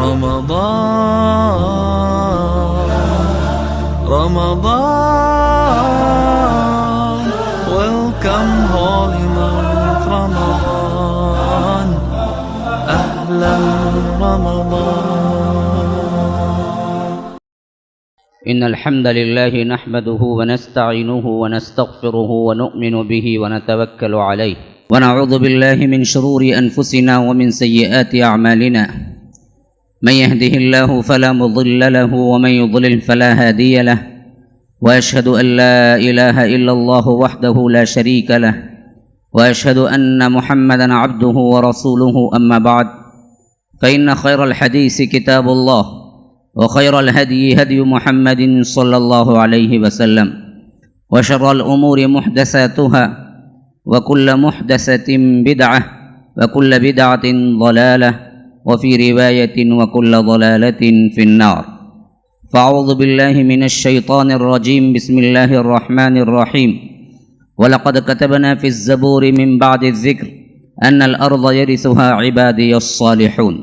Ramadan, welcome holy month Ramadan, Ahlan Ramadan. إن الحمد لله نحمده ونستعينه ونستغفره ونؤمن به ونتوكل عليه ونعوذ بالله من شرور أنفسنا ومن سيئات أعمالنا من يهده الله فلا مضل له ومن يضلل فلا هادي له وأشهد أن لا إله إلا الله وحده لا شريك له وأشهد أن محمدا عبده ورسوله أما بعد فإن خير الحديث كتاب الله وخير الهدي هدي محمد صلى الله عليه وسلم وشر الأمور محدثاتها وكل محدثة بدعة وكل بدعة ضلالة وفي رواية وكل ضلالة في النار فأعوذ بالله من الشيطان الرجيم بسم الله الرحمن الرحيم ولقد كتبنا في الزبور من بعد الذكر أن الأرض يرثها عبادي الصالحون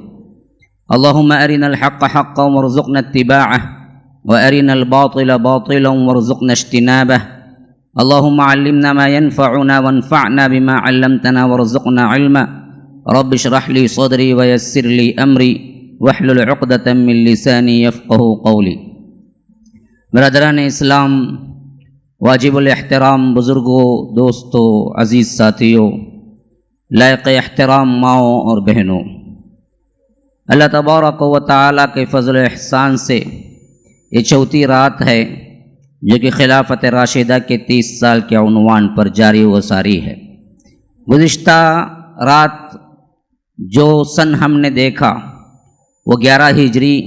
اللهم أرنا الحق حقا وارزقنا اتباعه وأرنا الباطل باطلا وارزقنا اجتنابه اللهم علمنا ما ينفعنا وانفعنا بما علمتنا وارزقنا علما رب اشرح لي صدري ويسر لي أمري واحلل عقدة من لساني يفقه قولي. برادران اسلام، واجب الاحترام بزرگوں، دوستوں، عزیز ساتھیوں، لائق احترام ماؤں اور بہنوں، اللہ تبارک و تعالیٰ کے فضل و احسان سے یہ چوتھی رات ہے جو کہ خلافت راشدہ کے 30 سال کے عنوان پر جاری و ساری ہے. گزشتہ رات جو سن ہم نے دیکھا وہ 11 ہجری،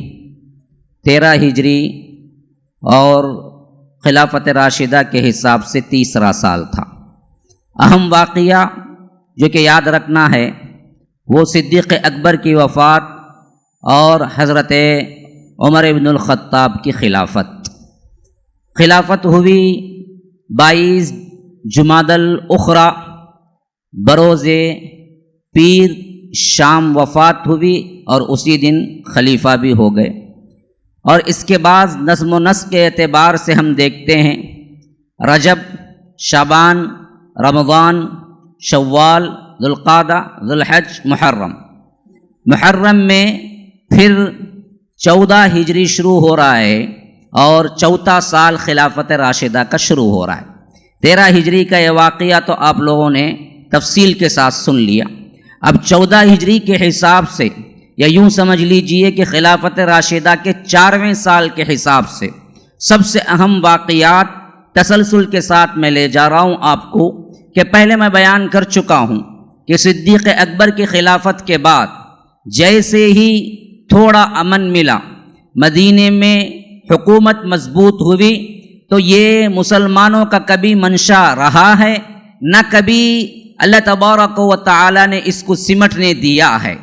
13 ہجری اور خلافت راشدہ کے حساب سے تیسرا سال تھا. اہم واقعہ جو کہ یاد رکھنا ہے وہ صدیق اکبر کی وفات اور حضرت عمر بن الخطاب کی خلافت ہوئی 22 جمادی الاخری بروز پیر شام وفات ہوئی اور اسی دن خلیفہ بھی ہو گئے. اور اس کے بعد نظم و نسق کے اعتبار سے ہم دیکھتے ہیں رجب، شعبان، رمضان، شوال، ذوالقعدہ، ذوالحج، محرم میں پھر 14 ہجری شروع ہو رہا ہے اور چوتھا سال خلافت راشدہ کا شروع ہو رہا ہے. 13 ہجری کا یہ واقعہ تو آپ لوگوں نے تفصیل کے ساتھ سن لیا. اب 14 ہجری کے حساب سے یا یوں سمجھ لیجئے کہ خلافت راشدہ کے 4ویں سال کے حساب سے سب سے اہم واقعات تسلسل کے ساتھ میں لے جا رہا ہوں آپ کو کہ پہلے میں بیان کر چکا ہوں کہ صدیق اکبر کی خلافت کے بعد جیسے ہی تھوڑا امن ملا، مدینے میں حکومت مضبوط ہوئی، تو یہ مسلمانوں کا کبھی منشا رہا ہے نہ کبھی اللہ تبارک و تعالی نے اس کو سمٹنے دیا ہے.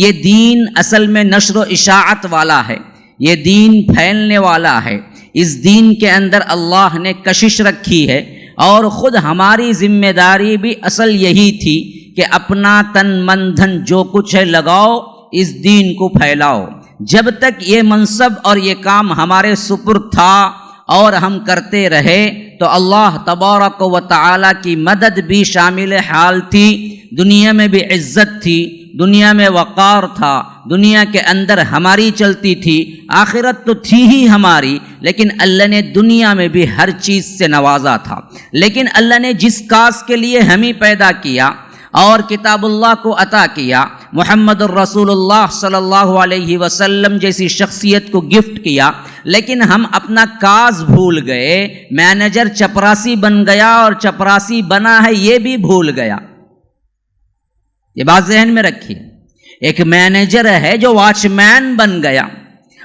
یہ دین اصل میں نشر و اشاعت والا ہے، یہ دین پھیلنے والا ہے. اس دین کے اندر اللہ نے کشش رکھی ہے اور خود ہماری ذمہ داری بھی اصل یہی تھی کہ اپنا تن من دھن جو کچھ ہے لگاؤ، اس دین کو پھیلاؤ. جب تک یہ منصب اور یہ کام ہمارے سپرد تھا اور ہم کرتے رہے تو اللہ تبارک و تعالی کی مدد بھی شامل حال تھی. دنیا میں بھی عزت تھی، دنیا میں وقار تھا، دنیا کے اندر ہماری چلتی تھی. آخرت تو تھی ہی ہماری، لیکن اللہ نے دنیا میں بھی ہر چیز سے نوازا تھا. لیکن اللہ نے جس کاز کے لیے ہمیں پیدا کیا اور کتاب اللہ کو عطا کیا، محمد الرسول اللہ صلی اللہ علیہ وسلم جیسی شخصیت کو گفٹ کیا، لیکن ہم اپنا کاز بھول گئے. مینیجر چپراسی بن گیا اور چپراسی بنا ہے یہ بھی بھول گیا. یہ بات ذہن میں رکھیے. ایک مینیجر ہے جو واچ مین بن گیا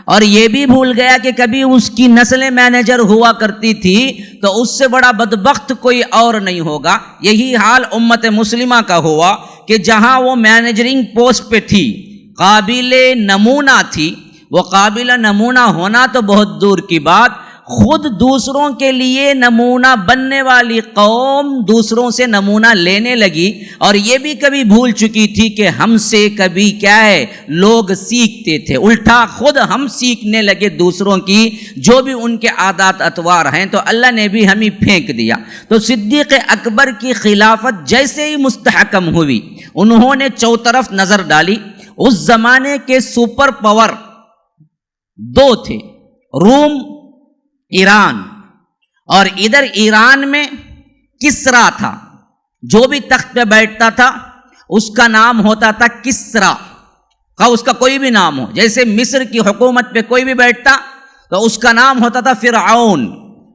اور یہ بھی بھول گیا کہ کبھی اس کی نسل مینیجر ہوا کرتی تھی تو اس سے بڑا بدبخت کوئی اور نہیں ہوگا. یہی حال امت مسلمہ کا ہوا کہ جہاں وہ مینیجرنگ پوسٹ پہ تھی، قابل نمونہ تھی. وہ قابل نمونہ ہونا تو بہت دور کی بات، خود دوسروں کے لیے نمونہ بننے والی قوم دوسروں سے نمونہ لینے لگی اور یہ بھی کبھی بھول چکی تھی کہ ہم سے کبھی کیا ہے لوگ سیکھتے تھے، الٹا خود ہم سیکھنے لگے دوسروں کی جو بھی ان کے عادات اطوار ہیں، تو اللہ نے بھی ہمیں پھینک دیا۔ تو صدیق اکبر کی خلافت جیسے ہی مستحکم ہوئی، انہوں نے چوطرف نظر ڈالی۔ اس زمانے کے سپر پاور دو تھے، روم، ایران، اور ادھر ایران میں کسرا تھا، جو بھی تخت پہ بیٹھتا تھا اس کا نام ہوتا تھا کسرا، اس کا کوئی بھی نام ہو، جیسے مصر کی حکومت پہ کوئی بھی بیٹھتا تو اس کا نام ہوتا تھا فرعون،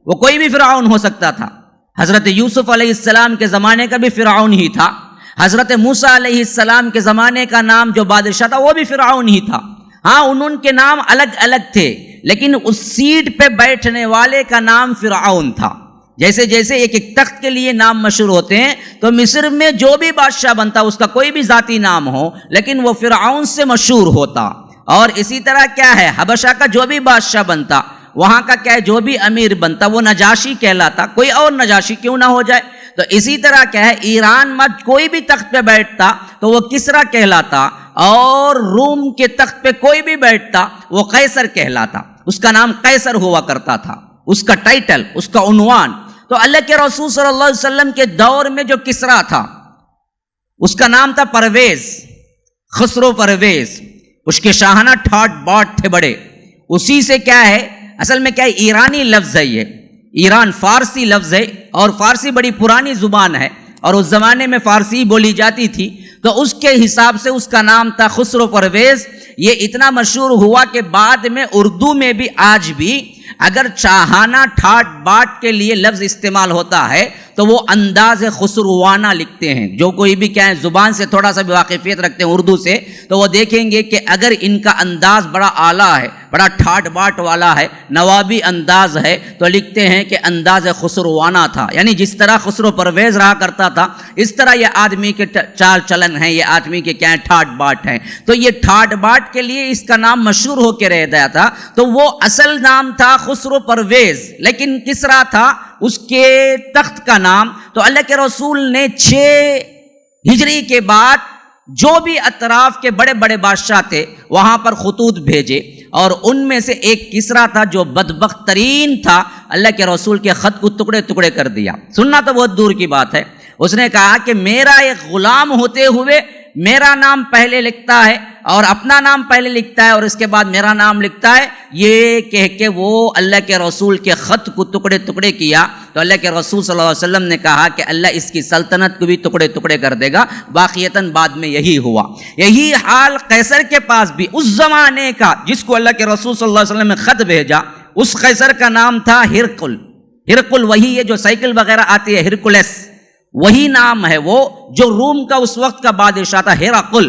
وہ کوئی بھی فرعون ہو سکتا تھا۔ حضرت یوسف علیہ السلام کے زمانے کا بھی فرعون ہی تھا، حضرت موسیٰ علیہ السلام کے زمانے کا نام جو بادشاہ تھا وہ بھی فرعون ہی تھا۔ ہاں ان کے نام الگ الگ تھے، لیکن اس سیٹ پہ بیٹھنے والے کا نام فرعون تھا۔ جیسے جیسے ایک ایک تخت کے لیے نام مشہور ہوتے ہیں، تو مصر میں جو بھی بادشاہ بنتا اس کا کوئی بھی ذاتی نام ہو لیکن وہ فرعون سے مشہور ہوتا۔ اور اسی طرح کیا ہے، حبشہ کا جو بھی بادشاہ بنتا، وہاں کا کیا ہے جو بھی امیر بنتا وہ نجاشی کہلاتا، کوئی اور نجاشی کیوں نہ ہو جائے۔ تو اسی طرح کیا ہے ایران میں کوئی بھی تخت پہ بیٹھتا تو وہ کسرا کہلاتا، اور روم کے تخت پہ کوئی بھی بیٹھتا وہ قیصر کہلاتا، اس کا نام قیصر ہوا کرتا تھا، اس کا ٹائٹل، اس کا عنوان۔ تو اللہ کے رسول صلی اللہ علیہ وسلم کے دور میں جو کسرا تھا اس کا نام تھا پرویز، خسرو پرویز، اس کے شاہانہ ٹھاٹ باٹ تھے بڑے۔ اسی سے کیا ہے اصل میں کیا ہے ایرانی لفظ ہے، یہ ایران فارسی لفظ ہے، اور فارسی بڑی پرانی زبان ہے اور اس زمانے میں فارسی بولی جاتی تھی، تو اس کے حساب سے اس کا نام تھا خسرو پرویز۔ یہ اتنا مشہور ہوا کہ بعد میں اردو میں بھی آج بھی اگر چاہانہ ٹھاٹ باٹ کے لیے لفظ استعمال ہوتا ہے تو وہ انداز خسروانہ لکھتے ہیں۔ جو کوئی بھی کیا ہے زبان سے تھوڑا سا بھی واقفیت رکھتے ہیں اردو سے، تو وہ دیکھیں گے کہ اگر ان کا انداز بڑا اعلیٰ ہے، بڑا ٹھاٹ باٹ والا ہے، نوابی انداز ہے، تو لکھتے ہیں کہ انداز خسروانہ تھا، یعنی جس طرح خسرو پرویز رہا کرتا تھا اس طرح یہ آدمی کے چال چلن ہیں، یہ آدمی کے کیا ہیں ٹھاٹ باٹ ہیں۔ تو یہ ٹھاٹ باٹ کے لیے اس کا نام مشہور ہو کے رہ گیا تھا، تو وہ اصل نام تھا خسرو پرویز، لیکن کسرا تھا اس کے تخت کا نام۔ تو اللہ کے رسول نے 6 ہجری کے بعد جو بھی اطراف کے بڑے بڑے بادشاہ تھے وہاں پر خطوط بھیجے، اور ان میں سے ایک کسرا تھا جو بدبخت ترین تھا، اللہ کے رسول کے خط کو ٹکڑے ٹکڑے کر دیا۔ سننا تو بہت دور کی بات ہے، اس نے کہا کہ میرا ایک غلام ہوتے ہوئے میرا نام پہلے لکھتا ہے اور اپنا نام پہلے لکھتا ہے اور اس کے بعد میرا نام لکھتا ہے، یہ کہہ کے وہ اللہ کے رسول کے خط کو ٹکڑے ٹکڑے کیا۔ تو اللہ کے رسول صلی اللہ علیہ وسلم نے کہا کہ اللہ اس کی سلطنت کو بھی ٹکڑے ٹکڑے کر دے گا۔ واقعتاً بعد میں یہی ہوا۔ یہی حال قیصر کے پاس بھی، اس زمانے کا جس کو اللہ کے رسول صلی اللہ علیہ وسلم نے خط بھیجا، اس قیصر کا نام تھا ہرقل۔ ہرقل وہی ہے جو سائیکل وغیرہ آتی ہے، ہرکولس، وہی نام ہے وہ جو روم کا اس وقت کا بادشاہ تھا، ہرقل۔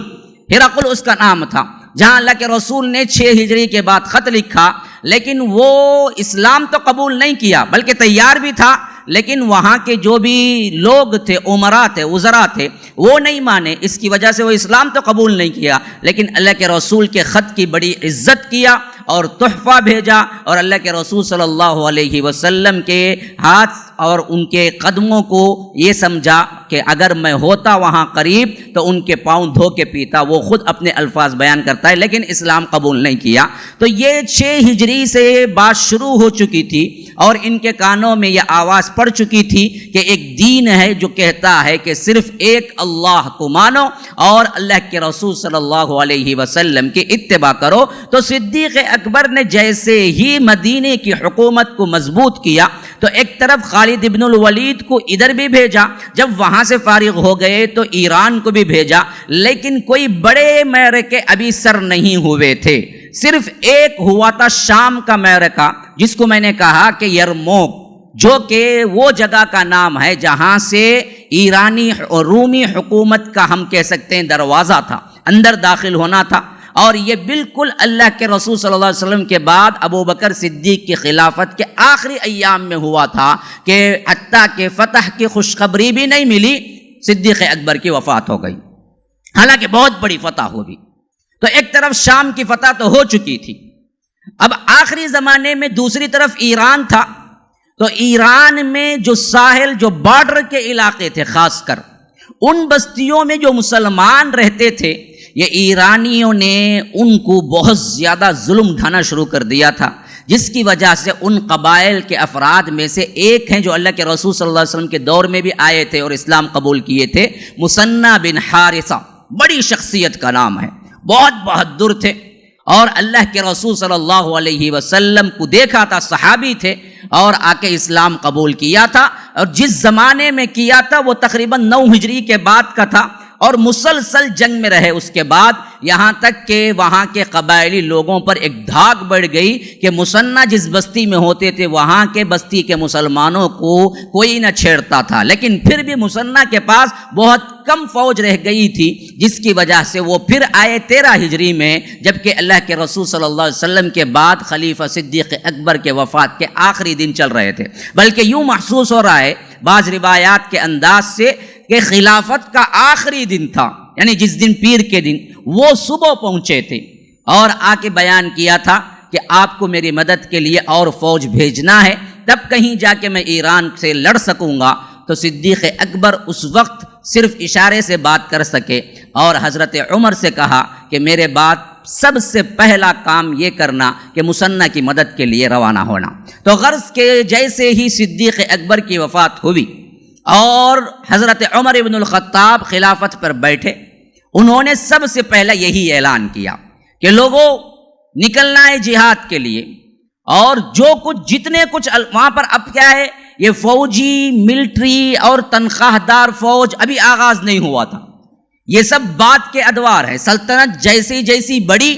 ہرقل اس کا نام تھا، جہاں اللہ کے رسول نے 6 ہجری کے بعد خط لکھا، لیکن وہ اسلام تو قبول نہیں کیا بلکہ تیار بھی تھا، لیکن وہاں کے جو بھی لوگ تھے، عمراء تھے، وزراء تھے، وہ نہیں مانے، اس کی وجہ سے وہ اسلام تو قبول نہیں کیا، لیکن اللہ کے رسول کے خط کی بڑی عزت کیا اور تحفہ بھیجا، اور اللہ کے رسول صلی اللہ علیہ وسلم کے ہاتھ اور ان کے قدموں کو یہ سمجھا کہ اگر میں ہوتا وہاں قریب تو ان کے پاؤں دھو کے پیتا۔ وہ خود اپنے الفاظ بیان کرتا ہے، لیکن اسلام قبول نہیں کیا۔ تو یہ 6 ہجری سے بات شروع ہو چکی تھی اور ان کے کانوں میں یہ آواز پڑ چکی تھی کہ ایک دین ہے جو کہتا ہے کہ صرف ایک اللہ کو مانو اور اللہ کے رسول صلی اللہ علیہ وسلم کی اتباع کرو۔ تو صدیق اکبر نے جیسے ہی مدینے کی حکومت کو مضبوط کیا تو ایک طرف خالد ابن الولید کو ادھر بھی بھیجا، جب وہاں سے فارغ ہو گئے تو ایران کو بھی بھیجا، لیکن کوئی بڑے معرکے ابھی سر نہیں ہوئے تھے۔ صرف ایک ہوا تھا شام کا معرکہ، جس کو میں نے کہا کہ یرموک، جو کہ وہ جگہ کا نام ہے جہاں سے ایرانی اور رومی حکومت کا ہم کہہ سکتے ہیں دروازہ تھا، اندر داخل ہونا تھا۔ اور یہ بالکل اللہ کے رسول صلی اللہ علیہ وسلم کے بعد ابو بکر صدیق کی خلافت کے آخری ایام میں ہوا تھا، کہ حتیٰ کہ فتح کی خوشخبری بھی نہیں ملی، صدیق اکبر کی وفات ہو گئی، حالانکہ بہت بڑی فتح ہوگی۔ تو ایک طرف شام کی فتح تو ہو چکی تھی، اب آخری زمانے میں دوسری طرف ایران تھا، تو ایران میں جو ساحل، جو بارڈر کے علاقے تھے، خاص کر ان بستیوں میں جو مسلمان رہتے تھے، یہ ایرانیوں نے ان کو بہت زیادہ ظلم ڈھانا شروع کر دیا تھا، جس کی وجہ سے ان قبائل کے افراد میں سے ایک ہیں جو اللہ کے رسول صلی اللہ علیہ وسلم کے دور میں بھی آئے تھے اور اسلام قبول کیے تھے، مثنی بن حارثہ، بڑی شخصیت کا نام ہے، بہت بہادر تھے، اور اللہ کے رسول صلی اللہ علیہ وسلم کو دیکھا تھا، صحابی تھے، اور آ کے اسلام قبول کیا تھا، اور جس زمانے میں کیا تھا وہ تقریباً 9 ہجری کے بعد کا تھا، اور مسلسل جنگ میں رہے اس کے بعد، یہاں تک کہ وہاں کے قبائلی لوگوں پر ایک دھاک بڑھ گئی کہ مثنی جس بستی میں ہوتے تھے وہاں کے بستی کے مسلمانوں کو کوئی نہ چھیڑتا تھا، لیکن پھر بھی مثنی کے پاس بہت کم فوج رہ گئی تھی، جس کی وجہ سے وہ پھر آئے 13 ہجری میں، جبکہ اللہ کے رسول صلی اللہ علیہ وسلم کے بعد خلیفہ صدیق اکبر کے وفات کے آخری دن چل رہے تھے، بلکہ یوں محسوس ہو رہا ہے بعض روایات کے انداز سے کہ خلافت کا آخری دن تھا، یعنی جس دن پیر کے دن وہ صبح پہنچے تھے اور آ کے بیان کیا تھا کہ آپ کو میری مدد کے لیے اور فوج بھیجنا ہے، تب کہیں جا کے میں ایران سے لڑ سکوں گا۔ تو صدیق اکبر اس وقت صرف اشارے سے بات کر سکے اور حضرت عمر سے کہا کہ میرے بعد سب سے پہلا کام یہ کرنا کہ مثنی کی مدد کے لیے روانہ ہونا۔ تو غرض کے جیسے ہی صدیق اکبر کی وفات ہوئی اور حضرت عمر ابن الخطاب خلافت پر بیٹھے، انہوں نے سب سے پہلا یہی اعلان کیا کہ لوگوں نکلنا ہے جہاد کے لیے، اور جو کچھ جتنے کچھ وہاں پر اب کیا ہے، یہ فوجی، ملٹری اور تنخواہ دار فوج ابھی آغاز نہیں ہوا تھا، یہ سب بات کے ادوار ہے۔ سلطنت جیسی جیسی بڑی،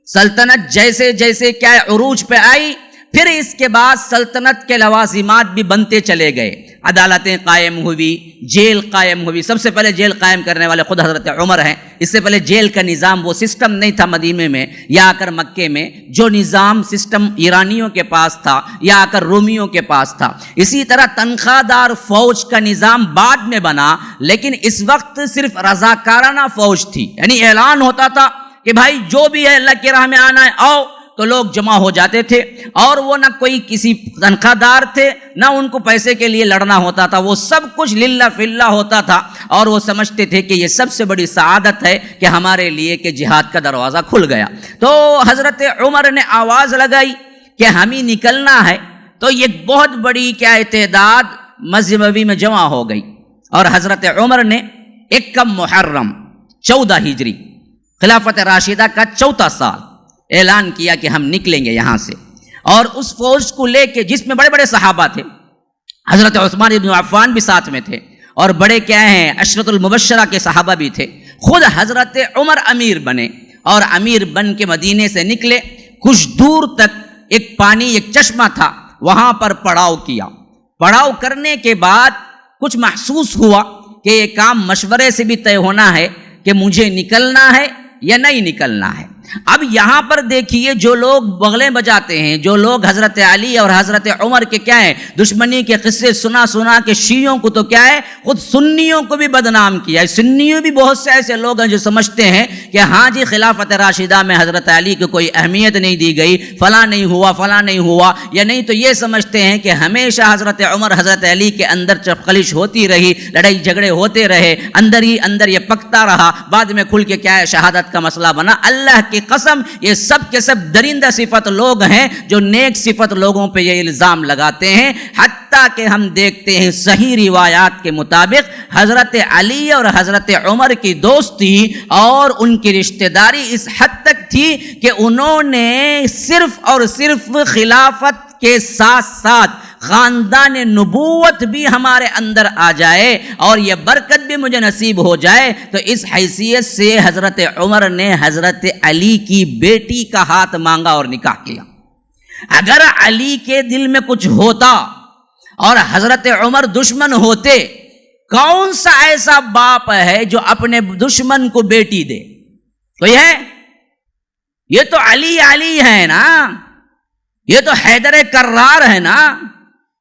سلطنت جیسے جیسے کیا عروج پہ آئی، پھر اس کے بعد سلطنت کے لوازمات بھی بنتے چلے گئے، عدالتیں قائم ہوئی، جیل قائم ہوئی۔ سب سے پہلے جیل قائم کرنے والے خود حضرت عمر ہیں، اس سے پہلے جیل کا نظام، وہ سسٹم نہیں تھا مدینے میں یا آ کر مکے میں، جو نظام سسٹم ایرانیوں کے پاس تھا یا آ کر رومیوں کے پاس تھا۔ اسی طرح تنخواہ دار فوج کا نظام بعد میں بنا، لیکن اس وقت صرف رضاکارانہ فوج تھی، یعنی اعلان ہوتا تھا کہ بھائی جو بھی ہے اللہ کی راہ میں آنا ہے آؤ، تو لوگ جمع ہو جاتے تھے، اور وہ نہ کوئی کسی تنخواہ دار تھے، نہ ان کو پیسے کے لیے لڑنا ہوتا تھا، وہ سب کچھ للہ فی اللہ ہوتا تھا، اور وہ سمجھتے تھے کہ یہ سب سے بڑی سعادت ہے کہ ہمارے لیے کہ جہاد کا دروازہ کھل گیا۔ تو حضرت عمر نے آواز لگائی کہ ہمیں نکلنا ہے، تو یہ بہت بڑی کیا تعداد مسجد نبوی میں جمع ہو گئی، اور حضرت عمر نے 1 محرم 14 ہجری خلافت راشدہ کا 4واں سال اعلان کیا کہ ہم نکلیں گے یہاں سے، اور اس فوج کو لے کے جس میں بڑے بڑے صحابہ تھے، حضرت عثمان بن عفان بھی ساتھ میں تھے، اور بڑے کیا ہیں عشرۃ المبشرہ کے صحابہ بھی تھے، خود حضرت عمر امیر بنے، اور امیر بن کے مدینے سے نکلے، کچھ دور تک ایک پانی، ایک چشمہ تھا، وہاں پر پڑاؤ کیا۔ پڑاؤ کرنے کے بعد کچھ محسوس ہوا کہ یہ کام مشورے سے بھی طے ہونا ہے کہ مجھے نکلنا ہے یا نہیں نکلنا ہے۔ اب یہاں پر دیکھیے، جو لوگ بغلیں بجاتے ہیں، جو لوگ حضرت علی اور حضرت عمر کے کیا ہے دشمنی کے قصے سنا سنا کے شیعوں کو تو کیا ہے خود سنیوں کو بھی بدنام کیا ہے۔ سنیوں بھی بہت سے ایسے لوگ ہیں جو سمجھتے ہیں کہ ہاں جی خلافت راشدہ میں حضرت علی کو کوئی اہمیت نہیں دی گئی، فلاں نہیں ہوا، فلاں نہیں ہوا، یا نہیں تو یہ سمجھتے ہیں کہ ہمیشہ حضرت عمر حضرت علی کے اندر چپقلش ہوتی رہی، لڑائی جھگڑے ہوتے رہے، اندر ہی اندر یہ پکتا رہا، بعد میں کھل کے کیا ہے شہادت کا مسئلہ بنا۔ اللہ کی قسم یہ سب کے سب درندہ صفت لوگ ہیں جو نیک صفت لوگوں پہ یہ الزام لگاتے ہیں، حتیٰ کہ ہم دیکھتے ہیں صحیح روایات کے مطابق حضرت علی اور حضرت عمر کی دوستی اور ان کی رشتہ داری اس حد تک تھی کہ انہوں نے صرف اور صرف خلافت کے ساتھ ساتھ خاندان نبوت بھی ہمارے اندر آ جائے اور یہ برکت بھی مجھے نصیب ہو جائے، تو اس حیثیت سے حضرت عمر نے حضرت علی کی بیٹی کا ہاتھ مانگا اور نکاح کیا۔ اگر علی کے دل میں کچھ ہوتا اور حضرت عمر دشمن ہوتے، کون سا ایسا باپ ہے جو اپنے دشمن کو بیٹی دے؟ کوئی ہے؟ یہ تو علی علی ہے نا، یہ تو حیدر کرار ہے نا،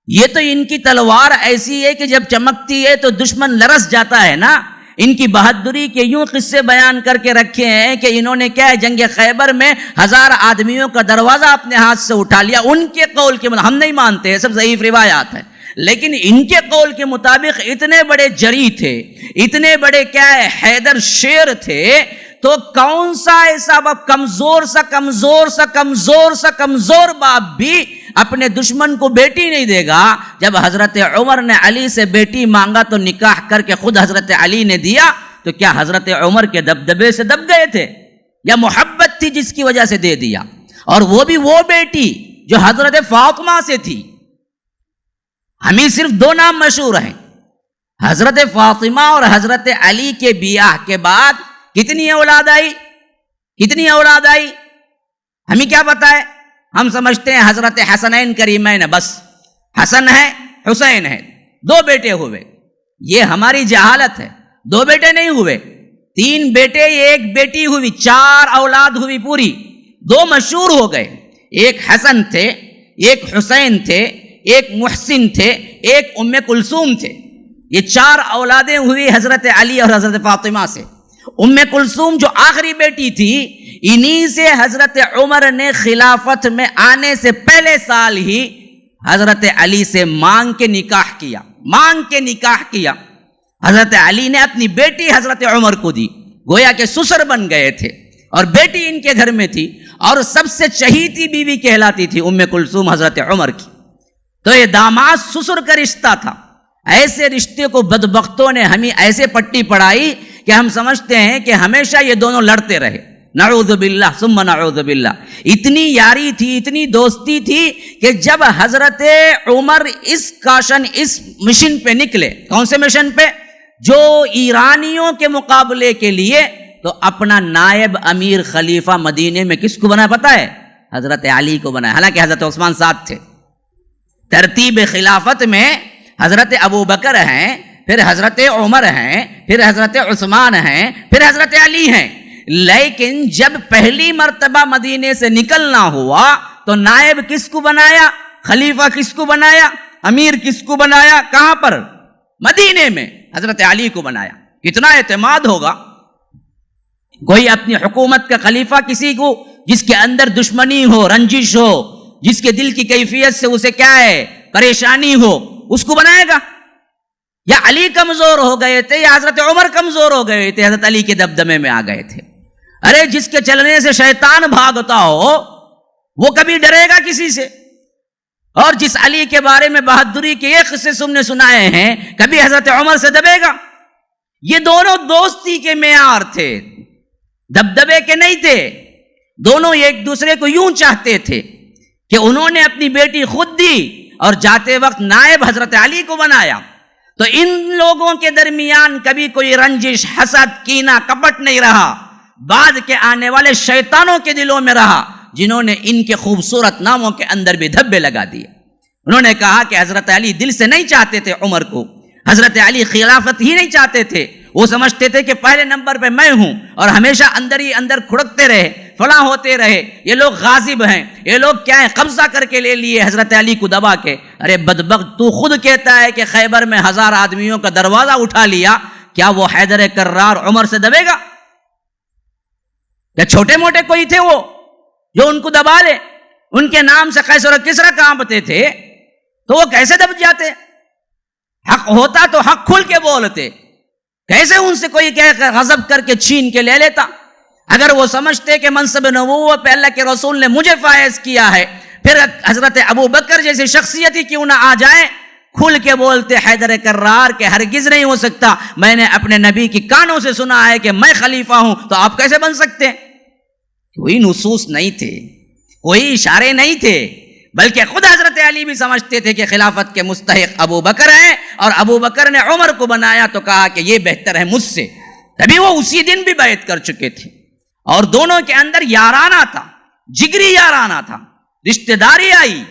یہ تو ان کی تلوار ایسی ہے کہ جب چمکتی ہے تو دشمن لرس جاتا ہے نا۔ ان کی بہادری کے یوں قصے بیان کر کے رکھے ہیں کہ انہوں نے کیا ہے جنگ خیبر میں 1000 آدمیوں کا دروازہ اپنے ہاتھ سے اٹھا لیا. ان کے قول کے ہم نہیں مانتے ہیں، سب ضعیف روایات ہیں، لیکن ان کے قول کے مطابق اتنے بڑے جری تھے، اتنے بڑے کیا ہے حیدر شیر تھے، تو کون سا ایسا باپ کمزور باپ بھی اپنے دشمن کو بیٹی نہیں دے گا؟ جب حضرت عمر نے علی سے بیٹی مانگا تو نکاح کر کے خود حضرت علی نے دیا، تو کیا حضرت عمر کے دبدبے سے دب گئے تھے یا محبت تھی جس کی وجہ سے دے دیا؟ اور وہ بھی وہ بیٹی جو حضرت فاطمہ سے تھی. ہمیں صرف 2 نام مشہور ہیں، حضرت فاطمہ اور حضرت علی کے بیاہ کے بعد کتنی اولاد آئی ہمیں کیا پتا ہے؟ ہم سمجھتے ہیں حضرت حسنین کریمین، بس حسن ہے حسین ہے، 2 بیٹے ہوئے. یہ ہماری جہالت ہے. 2 بیٹے نہیں ہوئے، 3 بیٹے 1 بیٹی ہوئی، 4 اولاد ہوئی پوری. 2 مشہور ہو گئے، ایک حسن تھے، ایک حسین تھے، ایک محسن تھے، ایک ام کلثوم تھے. یہ 4 اولادیں ہوئی حضرت علی اور حضرت فاطمہ سے. ام کلثوم جو آخری بیٹی تھی، انہی سے حضرت عمر نے خلافت میں آنے سے پہلے سال ہی حضرت علی سے مانگ کے نکاح کیا. حضرت علی نے اپنی بیٹی حضرت عمر کو دی، گویا کہ سسر بن گئے تھے، اور بیٹی ان کے گھر میں تھی، اور سب سے چہیتی بیوی کہلاتی تھی ام کلثوم حضرت عمر کی. تو یہ داماد سسر کا رشتہ تھا. ایسے رشتے کو بدبختوں نے ہمیں ایسے پٹی پڑھائی کہ ہم سمجھتے ہیں کہ ہمیشہ یہ دونوں لڑتے رہے. نعوذ باللہ ثم نعوذ باللہ. اتنی یاری تھی، اتنی دوستی تھی کہ جب حضرت عمر اس مشن پہ نکلے، کون سے مشن پہ؟ جو ایرانیوں کے مقابلے کے لیے، تو اپنا نائب امیر خلیفہ مدینے میں کس کو بنایا پتا ہے؟ حضرت علی کو بنایا. حالانکہ حضرت عثمان ساتھ تھے. ترتیب خلافت میں حضرت ابو بکر ہیں، پھر حضرت عمر ہیں، پھر حضرت عثمان ہیں، پھر حضرت علی ہیں. لیکن جب پہلی مرتبہ مدینے سے نکلنا ہوا تو نائب کس کو بنایا؟ خلیفہ کس کو بنایا؟ امیر کس کو بنایا؟ کہاں پر؟ مدینے میں حضرت علی کو بنایا. کتنا اعتماد ہوگا! کوئی اپنی حکومت کا خلیفہ کسی کو جس کے اندر دشمنی ہو، رنجش ہو، جس کے دل کی کیفیت سے اسے کیا ہے پریشانی ہو، اس کو بنائے گا؟ یا علی کمزور ہو گئے تھے یا حضرت عمر کمزور ہو گئے تھے، حضرت علی کے دبدبے میں آ گئے تھے. ارے جس کے چلنے سے شیطان بھاگتا ہو وہ کبھی ڈرے گا کسی سے؟ اور جس علی کے بارے میں بہادری کے یہ قصے تم نے سنائے ہیں، کبھی حضرت عمر سے دبے گا؟ یہ دونوں دوستی کے معیار تھے، دبدبے کے نہیں تھے. دونوں ایک دوسرے کو یوں چاہتے تھے کہ انہوں نے اپنی بیٹی خود دی اور جاتے وقت نائب حضرت علی کو بنایا. تو ان لوگوں کے درمیان کبھی کوئی رنجش، حسد، کینہ، کپٹ نہیں رہا. بعد کے آنے والے شیطانوں کے دلوں میں رہا، جنہوں نے ان کے خوبصورت ناموں کے اندر بھی دھبے لگا دیے. انہوں نے کہا کہ حضرت علی دل سے نہیں چاہتے تھے عمر کو، حضرت علی خلافت ہی نہیں چاہتے تھے. وہ سمجھتے تھے کہ پہلے نمبر پہ میں ہوں، اور ہمیشہ اندر ہی اندر کھڑکتے رہے، فلاں ہوتے رہے. یہ لوگ غاصب ہیں، یہ لوگ کیا ہیں، قبضہ کر کے لے لیے حضرت علی کو دبا کے. ارے بدبخت، تو خود کہتا ہے کہ خیبر میں 1000 آدمیوں کا دروازہ اٹھا لیا. کیا وہ حیدر کرار عمر سے دبے گا؟ یا چھوٹے موٹے کوئی تھے وہ جو ان کو دبا لے؟ ان کے نام سے قیصر و کسریٰ کانپتے تھے، تو وہ کیسے دب جاتے؟ حق ہوتا تو حق کھل کے بولتے. کیسے ان سے کوئی غضب کر کے چھین کے لے لیتا؟ اگر وہ سمجھتے کہ منصب نبوت پہ اللہ کے رسول نے مجھے فائز کیا ہے، پھر حضرت ابو بکر جیسی شخصیت ہی کیوں نہ آ جائے، کھل کے بولتے حیدر کرار کہ ہرگز نہیں ہو سکتا، میں نے اپنے نبی کی کانوں سے سنا ہے کہ میں خلیفہ ہوں، تو آپ کیسے بن سکتے ہیں؟ کوئی نصوص نہیں تھے، کوئی اشارے نہیں تھے، بلکہ خود حضرت علی بھی سمجھتے تھے کہ خلافت کے مستحق ابو بکر ہیں، اور ابو بکر نے عمر کو بنایا تو کہا کہ یہ بہتر ہے مجھ سے. تبھی وہ اسی دن بھی بیعت کر چکے تھے، اور دونوں کے اندر یارانہ تھا، جگری یارانہ تھا. رشتہ داری آئی،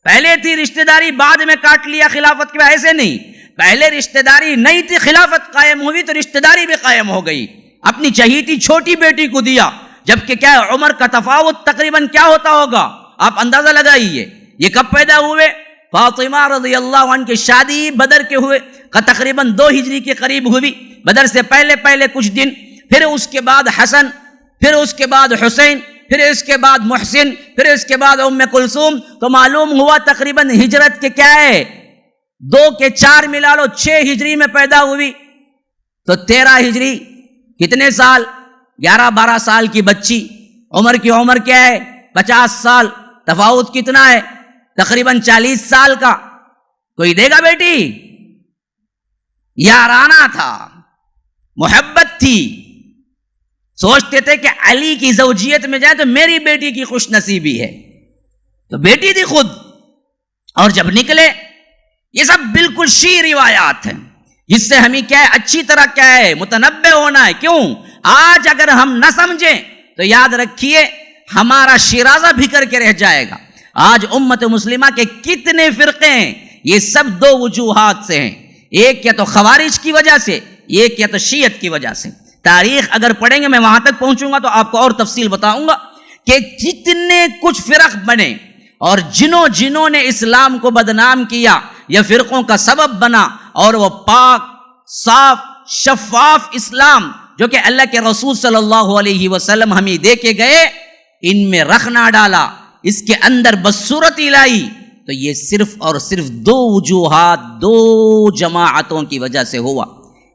پہلے تھی رشتہ داری، بعد میں کاٹ لیا خلافت کے بعد. ایسے نہیں، پہلے رشتہ داری نہیں تھی، خلافت قائم ہوئی تو رشتہ داری بھی قائم ہو گئی. اپنی چہیتی چھوٹی بیٹی کو دیا، جبکہ کیا ہے عمر کا تفاوت تقریباً کیا ہوتا ہوگا، آپ اندازہ لگائیے. یہ کب پیدا ہوئے؟ فاطمہ رضی اللہ عنہ کی شادی بدر کے ہوئے تقریباً 2 ہجری کے قریب ہوئی. بدر سے پہلے پہلے کچھ دن، پھر اس کے بعد حسن، پھر اس کے بعد حسین، پھر اس کے بعد محسن، پھر اس کے بعد ام کلثوم، تو معلوم ہوا تقریباً ہجرت کے کیا ہے 2 کے 4 ملا لو 6 ہجری میں پیدا ہوئی، تو 13 ہجری کتنے سال؟ 11-12 سال کی بچی، عمر کی عمر کیا ہے 50 سال، تفاوت کتنا ہے؟ تقریباً 40 سال کا۔ کوئی دے گا بیٹی؟ یارانہ تھا، محبت تھی، سوچتے تھے کہ علی کی زوجیت میں جائے تو میری بیٹی کی خوش نصیبی ہے، تو بیٹی تھی خود۔ اور جب نکلے، یہ سب بالکل شیعہ روایات ہیں جس سے ہمیں کیا ہے اچھی طرح کیا ہے متنبع ہونا ہے۔ کیوں؟ آج اگر ہم نہ سمجھیں تو یاد رکھیے ہمارا شیرازہ بکھر کے رہ جائے گا۔ آج امت مسلمہ کے کتنے فرقے ہیں، یہ سب 2 وجوہات سے ہیں، ایک یا تو خوارج کی وجہ سے، ایک یا تو شیعت کی وجہ سے۔ تاریخ اگر پڑھیں گے، میں وہاں تک پہنچوں گا تو آپ کو اور تفصیل بتاؤں گا کہ جتنے کچھ فرق بنے اور جنہوں نے اسلام کو بدنام کیا یا فرقوں کا سبب بنا، اور وہ پاک صاف شفاف اسلام جو کہ اللہ کے رسول صلی اللہ علیہ وسلم ہمیں دے کے گئے، ان میں رخ نہ ڈالا، اس کے اندر بدصورتی لائی، تو یہ صرف اور صرف 2 وجوہات 2 جماعتوں کی وجہ سے ہوا۔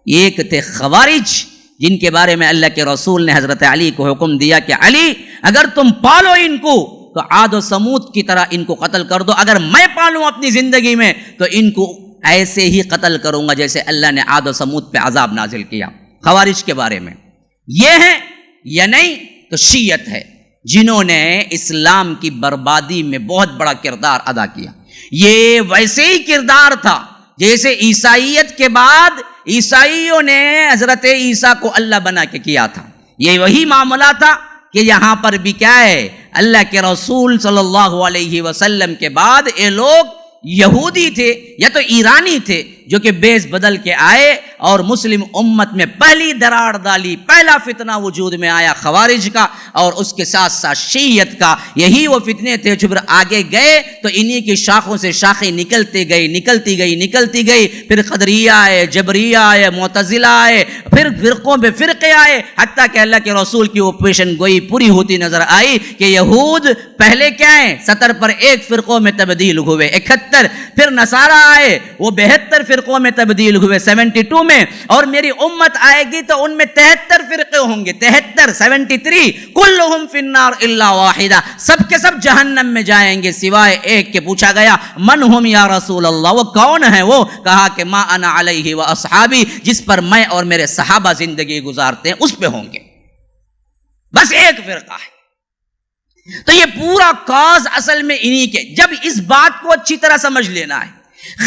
ایک تھے خوارج، جن کے بارے میں اللہ کے رسول نے حضرت علی کو حکم دیا کہ علی اگر تم پالو ان کو تو عاد و سمود کی طرح ان کو قتل کر دو، اگر میں پالوں اپنی زندگی میں تو ان کو ایسے ہی قتل کروں گا جیسے اللہ نے عاد و سمود پہ عذاب نازل کیا۔ خوارج کے بارے میں یہ ہے یا نہیں؟ تو شیعت ہے، جنہوں نے اسلام کی بربادی میں بہت بڑا کردار ادا کیا۔ یہ ویسے ہی کردار تھا جیسے عیسائیت کے بعد عیسائیوں نے حضرت عیسیٰ کو اللہ بنا کے کیا تھا، یہ وہی معاملہ تھا کہ یہاں پر بھی کیا ہے، اللہ کے رسول صلی اللہ علیہ وسلم کے بعد یہ لوگ یہودی تھے یا تو ایرانی تھے جو کہ بیس بدل کے آئے اور مسلم امت میں پہلی دراڑ ڈالی، پہلا فتنہ وجود میں آیا خوارج کا، اور اس کے ساتھ ساتھ شیعت کا۔ یہی وہ فتنے تھے جو پھر آگے گئے تو انہی کی شاخوں سے شاخیں نکلتی گئی، پھر قدریہ آئے، جبریہ آئے، معتزلہ آئے، پھر فرقوں پہ فرقے آئے، حتیٰ کہ اللہ کے رسول کی وہ پیشن گوئی پوری ہوتی نظر آئی کہ یہود پہلے کیا ہیں 70 پر 1 فرقوں میں تبدیل ہوئے، 71، پھر نصارہ آئے وہ 72 فرقوں میں تبدیل ہوئے 72 میں، اور میری امت آئے گی تو ان میں 73 فرقے ہوں گے، 73 کلہم فی النار الا واحدہ، سب کے سب جہنم میں جائیں گے سوائے ایک کے۔ پوچھا گیا من ہم یا رسول اللہ، وہ کون ہے؟ وہ کہا کہ ما انا علیہ و اصحابی، جس پر میں اور میرے صحابہ زندگی گزارتے ہیں اس پہ ہوں گے۔ بس ایک فرقہ ہے۔ تو یہ پورا کاز اصل میں انہی کے۔ جب اس بات کو اچھی طرح سمجھ لینا ہے،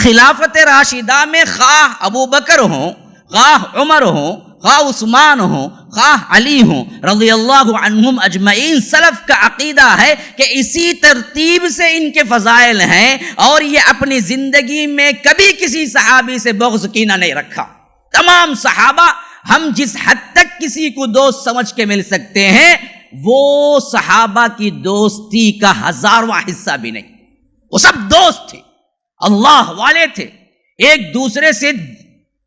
خلافت راشدہ میں خواہ ابو بکر ہوں، خواہ عمر ہوں، خواہ عثمان ہوں، خواہ علی ہوں رضی اللہ عنہم اجمعین، سلف کا عقیدہ ہے کہ اسی ترتیب سے ان کے فضائل ہیں، اور یہ اپنی زندگی میں کبھی کسی صحابی سے بغض کینہ نہیں رکھا۔ تمام صحابہ ہم جس حد تک کسی کو دوست سمجھ کے مل سکتے ہیں، وہ صحابہ کی دوستی کا 1000واں حصہ بھی نہیں۔ وہ سب دوست تھے، اللہ والے تھے، ایک دوسرے سے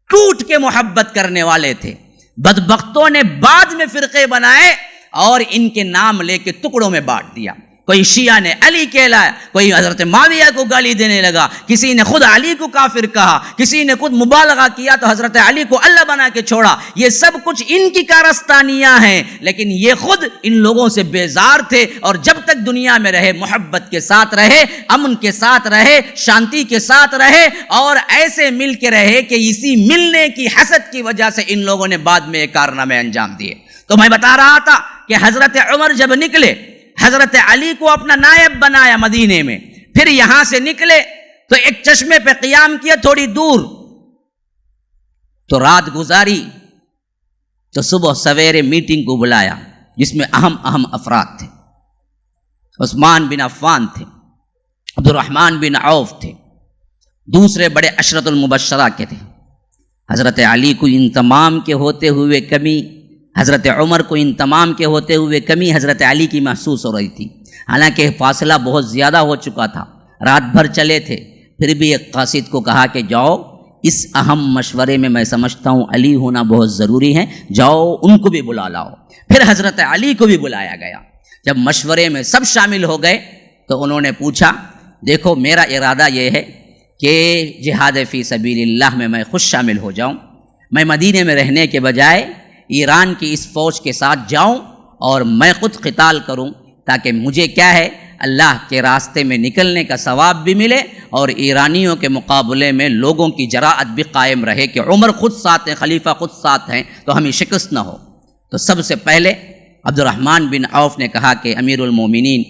ٹوٹ کے محبت کرنے والے تھے۔ بدبختوں نے بعد میں فرقے بنائے اور ان کے نام لے کے ٹکڑوں میں بانٹ دیا۔ کوئی شیعہ نے علی کہلایا، کوئی حضرت معاویہ کو گالی دینے لگا، کسی نے خود علی کو کافر کہا، کسی نے خود مبالغہ کیا تو حضرت علی کو اللہ بنا کے چھوڑا۔ یہ سب کچھ ان کی کارستانیاں ہیں، لیکن یہ خود ان لوگوں سے بیزار تھے، اور جب تک دنیا میں رہے محبت کے ساتھ رہے، امن کے ساتھ رہے، شانتی کے ساتھ رہے، اور ایسے مل کے رہے کہ اسی ملنے کی حسد کی وجہ سے ان لوگوں نے بعد میں یہ کارنامے انجام دیے۔ تو میں بتا رہا تھا کہ حضرت عمر جب نکلے، حضرت علی کو اپنا نائب بنایا مدینے میں، پھر یہاں سے نکلے تو ایک چشمے پہ قیام کیا تھوڑی دور، تو رات گزاری، تو صبح سویرے میٹنگ کو بلایا جس میں اہم افراد تھے۔ عثمان بن عفان تھے، عبد الرحمن بن عوف تھے، دوسرے بڑے عشرۃ المبشرہ کے تھے۔ حضرت علی کو ان تمام کے ہوتے ہوئے کمی، حضرت عمر کو ان تمام کے ہوتے ہوئے کمی حضرت علی کی محسوس ہو رہی تھی، حالانکہ فاصلہ بہت زیادہ ہو چکا تھا، رات بھر چلے تھے، پھر بھی ایک قاصد کو کہا کہ جاؤ اس اہم مشورے میں سمجھتا ہوں علی ہونا بہت ضروری ہے، جاؤ ان کو بھی بلا لاؤ۔ پھر حضرت علی کو بھی بلایا گیا۔ جب مشورے میں سب شامل ہو گئے تو انہوں نے پوچھا دیکھو میرا ارادہ یہ ہے کہ جہاد فی سبیل اللہ میں خود شامل ہو جاؤں، میں مدینے میں رہنے کے بجائے ایران کی اس فوج کے ساتھ جاؤں اور میں خود قتال کروں، تاکہ مجھے کیا ہے اللہ کے راستے میں نکلنے کا ثواب بھی ملے اور ایرانیوں کے مقابلے میں لوگوں کی جراءت بھی قائم رہے کہ عمر خود ساتھ ہیں، خلیفہ خود ساتھ ہیں، تو ہمیں شکست نہ ہو۔ تو سب سے پہلے عبد الرحمن بن عوف نے کہا کہ امیر المومنین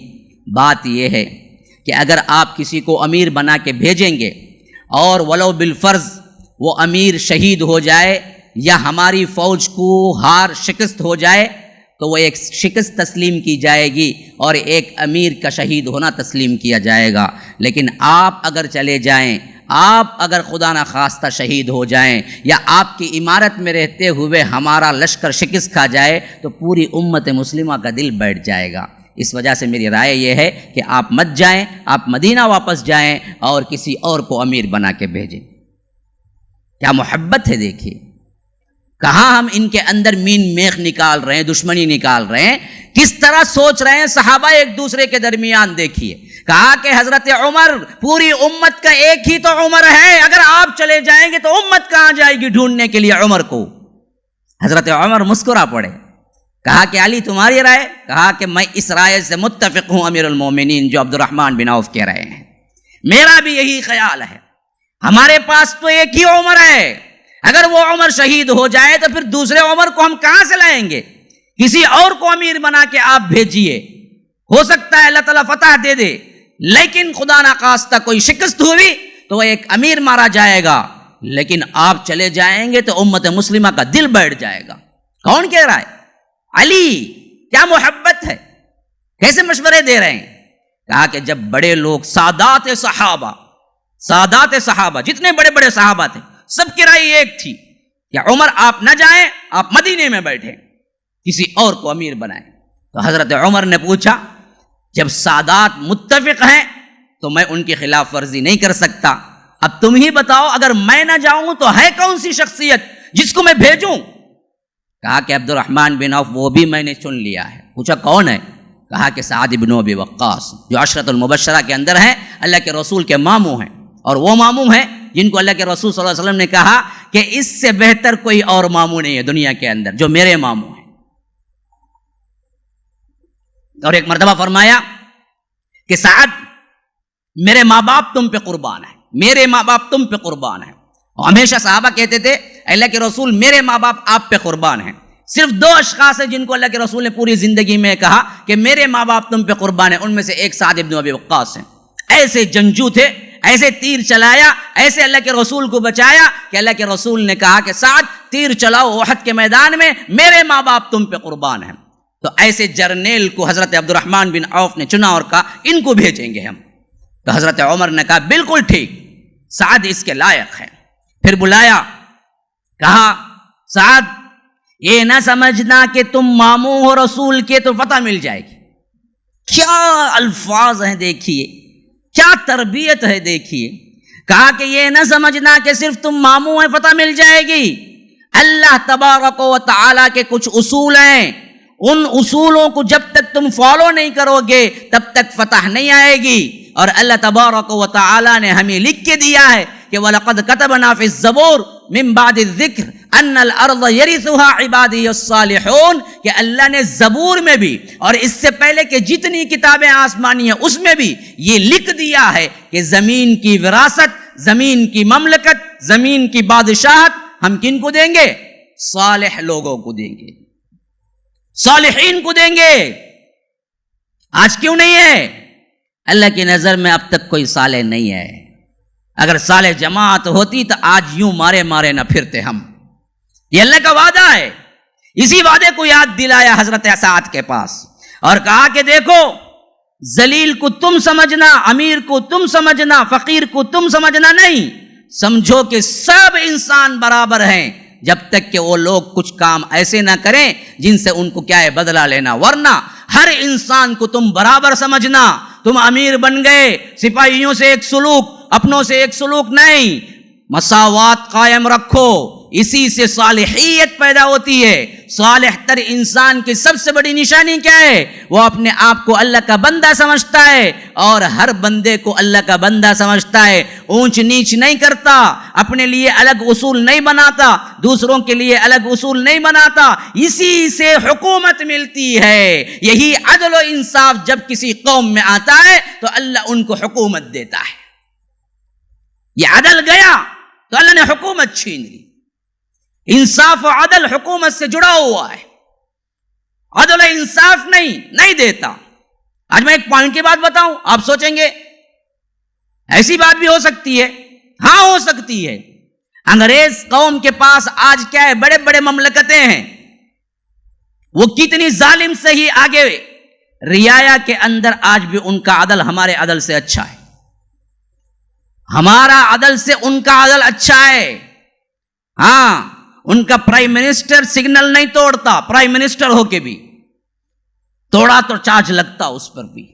بات یہ ہے کہ اگر آپ کسی کو امیر بنا کے بھیجیں گے اور ولو بالفرض وہ امیر شہید ہو جائے یا ہماری فوج کو ہار شکست ہو جائے تو وہ ایک شکست تسلیم کی جائے گی اور ایک امیر کا شہید ہونا تسلیم کیا جائے گا، لیکن آپ اگر چلے جائیں، آپ اگر خدا نخواستہ شہید ہو جائیں یا آپ کی عمارت میں رہتے ہوئے ہمارا لشکر شکست کھا جائے تو پوری امت مسلمہ کا دل بیٹھ جائے گا۔ اس وجہ سے میری رائے یہ ہے کہ آپ مت جائیں، آپ مدینہ واپس جائیں اور کسی اور کو امیر بنا کے بھیجیں۔ کیا محبت ہے دیکھیے، کہاں ہم ان کے اندر مین میخ نکال رہے ہیں، دشمنی نکال رہے ہیں، کس طرح سوچ رہے ہیں صحابہ ایک دوسرے کے درمیان۔ دیکھیے کہا کہ حضرت عمر پوری امت کا ایک ہی تو عمر ہے، اگر آپ چلے جائیں گے تو امت کہاں جائے گی ڈھونڈنے کے لیے عمر کو۔ حضرت عمر مسکرا پڑے، کہا کہ علی تمہاری رائے؟ کہا کہ میں اس رائے سے متفق ہوں امیر المومنین جو عبد الرحمن بن عوف کہہ رہے ہیں، میرا بھی یہی خیال ہے۔ ہمارے پاس تو ایک ہی عمر ہے، اگر وہ عمر شہید ہو جائے تو پھر دوسرے عمر کو ہم کہاں سے لائیں گے؟ کسی اور کو امیر بنا کے آپ بھیجیے، ہو سکتا ہے اللہ تعالیٰ فتح دے دے، لیکن خدا نخواستہ کوئی شکست ہوئی تو وہ ایک امیر مارا جائے گا، لیکن آپ چلے جائیں گے تو امت مسلمہ کا دل بیٹھ جائے گا۔ کون کہہ رہا ہے؟ علی۔ کیا محبت ہے، کیسے مشورے دے رہے ہیں؟ کہا کہ جب بڑے لوگ سادات صحابہ جتنے بڑے بڑے صحابہ تھے سب کی رائے ایک تھی کہ عمر آپ نہ جائیں، آپ مدینے میں بیٹھیں، کسی اور کو امیر بنائیں۔ تو حضرت عمر نے پوچھا جب سادات متفق ہیں تو میں ان کی خلاف ورزی نہیں کر سکتا، اب تم ہی بتاؤ اگر میں نہ جاؤں تو ہے کون سی شخصیت جس کو میں بھیجوں؟ کہا کہ عبد الرحمن بن عوف وہ بھی میں نے چن لیا ہے۔ پوچھا کون ہے؟ کہا کہ سعد بن ابی وقاص جو عشرۃ المبشرہ کے اندر ہیں، اللہ کے رسول کے ماموں ہیں، اور وہ ماموں ہیں جن کو اللہ کے رسول صلی اللہ علیہ وسلم نے کہا کہ اس سے بہتر کوئی اور ماموں نہیں ہے دنیا کے اندر جو میرے ماموں ہیں۔ اور ایک مرتبہ فرمایا کہ سعد میرے ماں باپ تم پہ قربان ہیں، میرے ماں باپ تم پہ قربان ہیں۔ اور ہمیشہ صحابہ کہتے تھے اللہ کے رسول میرے ماں باپ آپ پہ قربان ہیں۔ صرف دو اشخاص ہیں جن کو اللہ کے رسول نے پوری زندگی میں کہا کہ میرے ماں باپ تم پہ قربان ہیں، ان میں سے ایک سعد بن ابی وقاص ہیں۔ ایسے جنگجو تھے، ایسے تیر چلایا، ایسے اللہ کے رسول کو بچایا کہ اللہ کے رسول نے کہا کہ سعد تیر چلاؤ احد کے میدان میں، میرے ماں باپ تم پہ قربان ہیں۔ تو ایسے جرنیل کو حضرت عبد الرحمن بن عوف نے چنا اور کہا ان کو بھیجیں گے ہم۔ تو حضرت عمر نے کہا بالکل ٹھیک، سعد اس کے لائق ہے۔ پھر بلایا، کہا سعد یہ نہ سمجھنا کہ تم ماموں ہو رسول کے تو فتح مل جائے گی۔ کیا الفاظ ہیں دیکھیے، کیا تربیت ہے دیکھیے۔ کہا کہ یہ نہ سمجھنا کہ صرف تم ماموں ہیں فتح مل جائے گی، اللہ تبارک و تعالیٰ کے کچھ اصول ہیں، ان اصولوں کو جب تک تم فالو نہیں کرو گے تب تک فتح نہیں آئے گی۔ اور اللہ تبارک و تعالیٰ نے ہمیں لکھ کے دیا ہے کہ وَلَقَدْ كَتَبْنَا فِي الزَّبُورِ مِن بَعْدِ الذِّكْرِ أَنَّ الْأَرْضَ يَرِثُهَا عِبَادِيَ الصَّالِحُونَ کہ اللہ نے زبور میں بھی اور اس سے پہلے کہ جتنی کتابیں آسمانی ہیں اس میں بھی یہ لکھ دیا ہے کہ زمین کی وراثت، زمین کی مملکت، زمین کی بادشاہت ہم کن کو دیں گے؟ صالح لوگوں کو دیں گے، صالحین کو دیں گے۔ آج کیوں نہیں ہے؟ اللہ کی نظر میں اب تک کوئی صالح نہیں ہے۔ اگر صالح جماعت ہوتی تو آج یوں مارے مارے نہ پھرتے ہم۔ یہ اللہ کا وعدہ ہے، اسی وعدے کو یاد دلایا حضرت سعد کے پاس اور کہا کہ دیکھو ذلیل کو تم سمجھنا، امیر کو تم سمجھنا، فقیر کو تم سمجھنا نہیں، سمجھو کہ سب انسان برابر ہیں جب تک کہ وہ لوگ کچھ کام ایسے نہ کریں جن سے ان کو کیا ہے بدلہ لینا، ورنہ ہر انسان کو تم برابر سمجھنا۔ تم امیر بن گئے، سپاہیوں سے ایک سلوک، اپنوں سے ایک سلوک نہیں، مساوات قائم رکھو، اسی سے صالحیت پیدا ہوتی ہے۔ صالح تر انسان کی سب سے بڑی نشانی کیا ہے؟ وہ اپنے آپ کو اللہ کا بندہ سمجھتا ہے اور ہر بندے کو اللہ کا بندہ سمجھتا ہے، اونچ نیچ نہیں کرتا، اپنے لیے الگ اصول نہیں بناتا، دوسروں کے لیے الگ اصول نہیں بناتا۔ اسی سے حکومت ملتی ہے۔ یہی عدل و انصاف جب کسی قوم میں آتا ہے تو اللہ ان کو حکومت دیتا ہے۔ یہ عدل گیا تو اللہ نے حکومت چھین لی۔ انصاف و عدل حکومت سے جڑا ہوا ہے، عدل و انصاف نہیں دیتا۔ آج میں ایک پوائنٹ کی بات بتاؤں، آپ سوچیں گے ایسی بات بھی ہو سکتی ہے؟ ہاں ہو سکتی ہے۔ انگریز قوم کے پاس آج کیا ہے؟ بڑے بڑے مملکتیں ہیں، وہ کتنی ظالم سے ہی آگے، رعایا کے اندر آج بھی ان کا عدل ہمارے عدل سے اچھا ہے، ہمارا عدل سے ان کا عدل اچھا ہے۔ ہاں، ان کا پرائم منسٹر سگنل نہیں توڑتا، پرائم منسٹر ہو کے بھی توڑا تو چارج لگتا اس پر بھی۔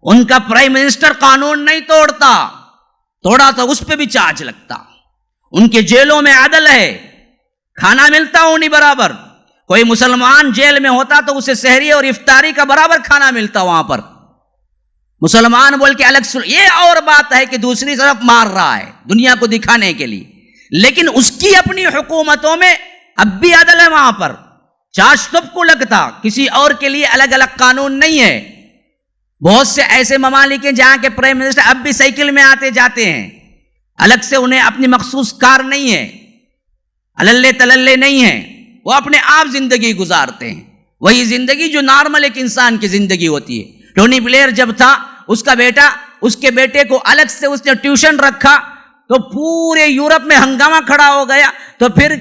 ان کا پرائم منسٹر قانون نہیں توڑتا، توڑا تو اس پہ بھی چارج لگتا۔ ان کے جیلوں میں عدل ہے، کھانا ملتا انہیں برابر۔ کوئی مسلمان جیل میں ہوتا تو اسے سحری اور افطاری کا برابر کھانا ملتا وہاں پر۔ مسلمان بول کے الگ یہ اور بات ہے کہ دوسری طرف مار رہا ہے دنیا کو دکھانے کے لیے، لیکن اس کی اپنی حکومتوں میں اب بھی عدل ہے، وہاں پر چارج سب کو لگتا، کسی اور کے لیے الگ الگ قانون نہیں ہے۔ بہت سے ایسے ممالک ہیں جہاں کے پرائم منسٹر اب بھی سائیکل میں آتے جاتے ہیں، الگ سے انہیں اپنی مخصوص کار نہیں ہے، اللے تللے نہیں ہیں، وہ اپنے آپ زندگی گزارتے ہیں، وہی زندگی جو نارمل ایک انسان کی زندگی ہوتی ہے۔ ٹونی بلیئر جب تھا، اس کا بیٹا، اس کے بیٹے کو الگ سے اس نے ٹیوشن رکھا تو پورے یورپ میں ہنگامہ کھڑا ہو گیا۔ تو پھر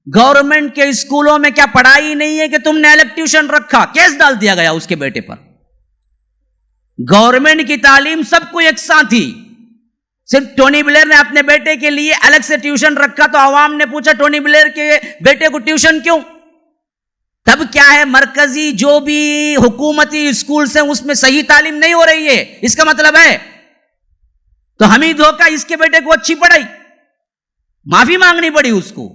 گورنمنٹ کے اسکولوں میں کیا پڑھائی نہیں ہے کہ تم نے الگ ٹیوشن رکھا؟ کیس ڈال دیا گیا اس کے بیٹے پر۔ گورنمنٹ کی تعلیم سب کو یکساں تھی، صرف ٹونی بلیئر نے اپنے بیٹے کے لیے الگ سے ٹیوشن رکھا تو عوام نے پوچھا ٹونی بلیئر کے بیٹے کو ٹیوشن کیوں؟ تب کیا ہے، مرکزی جو بھی حکومتی اسکولز ہیں اس میں صحیح تعلیم نہیں ہو رہی ہے، اس کا مطلب ہے تو حمید ہو کا اس کے بیٹے کو اچھی پڑھائی، معافی مانگنی پڑی اس کو۔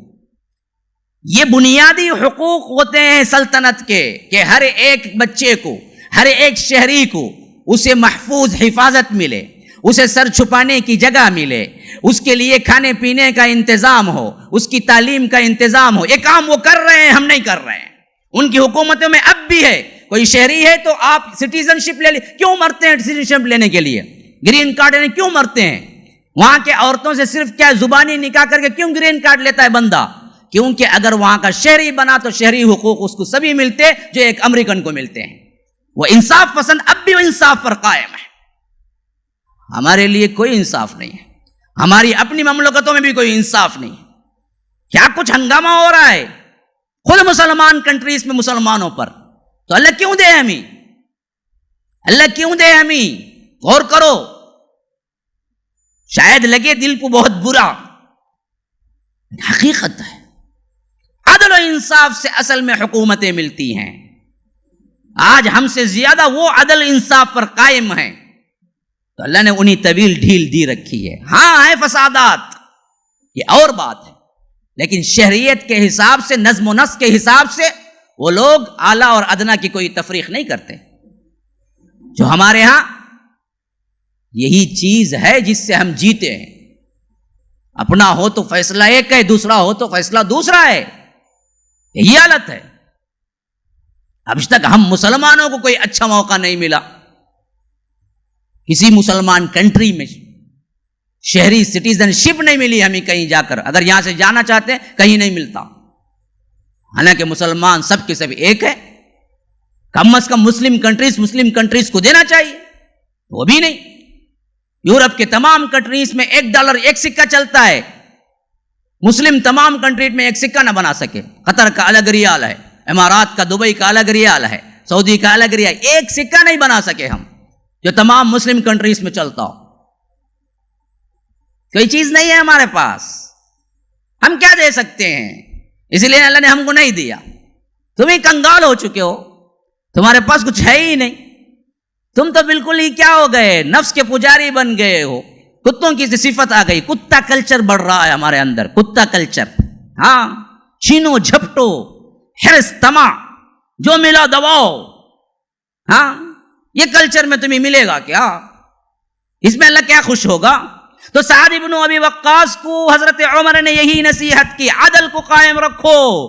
یہ بنیادی حقوق ہوتے ہیں سلطنت کے کہ ہر ایک بچے کو، ہر ایک شہری کو اسے محفوظ حفاظت ملے، اسے سر چھپانے کی جگہ ملے، اس کے لیے کھانے پینے کا انتظام ہو، اس کی تعلیم کا انتظام ہو۔ یہ کام وہ کر رہے ہیں، ہم نہیں کر رہے ہیں۔ ان کی حکومتوں میں اب بھی ہے، کوئی شہری ہے تو آپ سٹیزن شپ لے لیں، کیوں مرتے ہیں سٹیزن شپ لینے کے لیے؟ گرین کارڈ لینے کیوں مرتے ہیں؟ وہاں کے عورتوں سے صرف کیا زبانی نکاح کر کے کیوں گرین کارڈ لیتا ہے بندہ؟ کیونکہ اگر وہاں کا شہری بنا تو شہری حقوق اس کو سبھی ملتے جو ایک امریکن کو ملتے ہیں۔ وہ انصاف پسند اب بھی انصاف پر قائم ہے۔ ہمارے لیے کوئی انصاف نہیں ہے، ہماری اپنی مملکتوں میں بھی کوئی انصاف نہیں ہے۔ کیا کچھ ہنگامہ ہو رہا ہے خود مسلمان کنٹریز میں مسلمانوں پر، تو اللہ کیوں دے ہمیں؟ اللہ کیوں دے ہمیں؟ غور کرو، شاید لگے دل کو بہت برا، حقیقت ہے۔ عدل و انصاف سے اصل میں حکومتیں ملتی ہیں۔ آج ہم سے زیادہ وہ عدل انصاف پر قائم ہیں تو اللہ نے انہیں طویل ڈھیل دی رکھی ہے۔ ہاں ہے فسادات، یہ اور بات ہے، لیکن شہریت کے حساب سے، نظم و نسق کے حساب سے وہ لوگ اعلیٰ اور ادنیٰ کی کوئی تفریق نہیں کرتے۔ جو ہمارے ہاں یہی چیز ہے جس سے ہم جیتے ہیں، اپنا ہو تو فیصلہ ایک ہے، دوسرا ہو تو فیصلہ دوسرا ہے، یہی حالت ہے۔ اب تک ہم مسلمانوں کو کوئی اچھا موقع نہیں ملا کسی مسلمان کنٹری میں، شہری سٹیزن شپ نہیں ملی ہمیں کہیں جا کر، اگر یہاں سے جانا چاہتے ہیں کہیں نہیں ملتا، حالانکہ مسلمان سب کے سب ایک ہے۔ کم از کم مسلم کنٹریز کو دینا چاہیے، وہ بھی نہیں۔ یورپ کے تمام کنٹریز میں $1 ایک سکہ چلتا ہے، مسلم تمام کنٹریز میں ایک سکہ نہ بنا سکے۔ قطر کا الگ ریال ہے، امارات کا، دبئی کا الگ ریال ہے، سعودی کا الگ ریال، ایک سکہ نہیں بنا سکے ہم جو تمام مسلم کنٹریز میں چلتا ہو۔ کوئی چیز نہیں ہے ہمارے پاس، ہم کیا دے سکتے ہیں؟ اسی لیے اللہ نے ہم کو نہیں دیا۔ تم ہی کنگال ہو چکے ہو، تمہارے پاس کچھ ہے ہی نہیں، تم تو بالکل ہی کیا ہو گئے، نفس کے پجاری بن گئے ہو۔ کتوں کی صفت آ گئی، کتا کلچر بڑھ رہا ہے ہمارے اندر، کتا کلچر، ہاں، چھینو جھپٹو، حرص طمع، جو ملا دباؤ، ہاں، یہ کلچر میں تمہیں ملے گا کیا؟ اس میں اللہ کیا خوش ہوگا؟ تو سعد ابن ابی وقاص کو حضرت عمر نے یہی نصیحت کی، عدل کو قائم رکھو،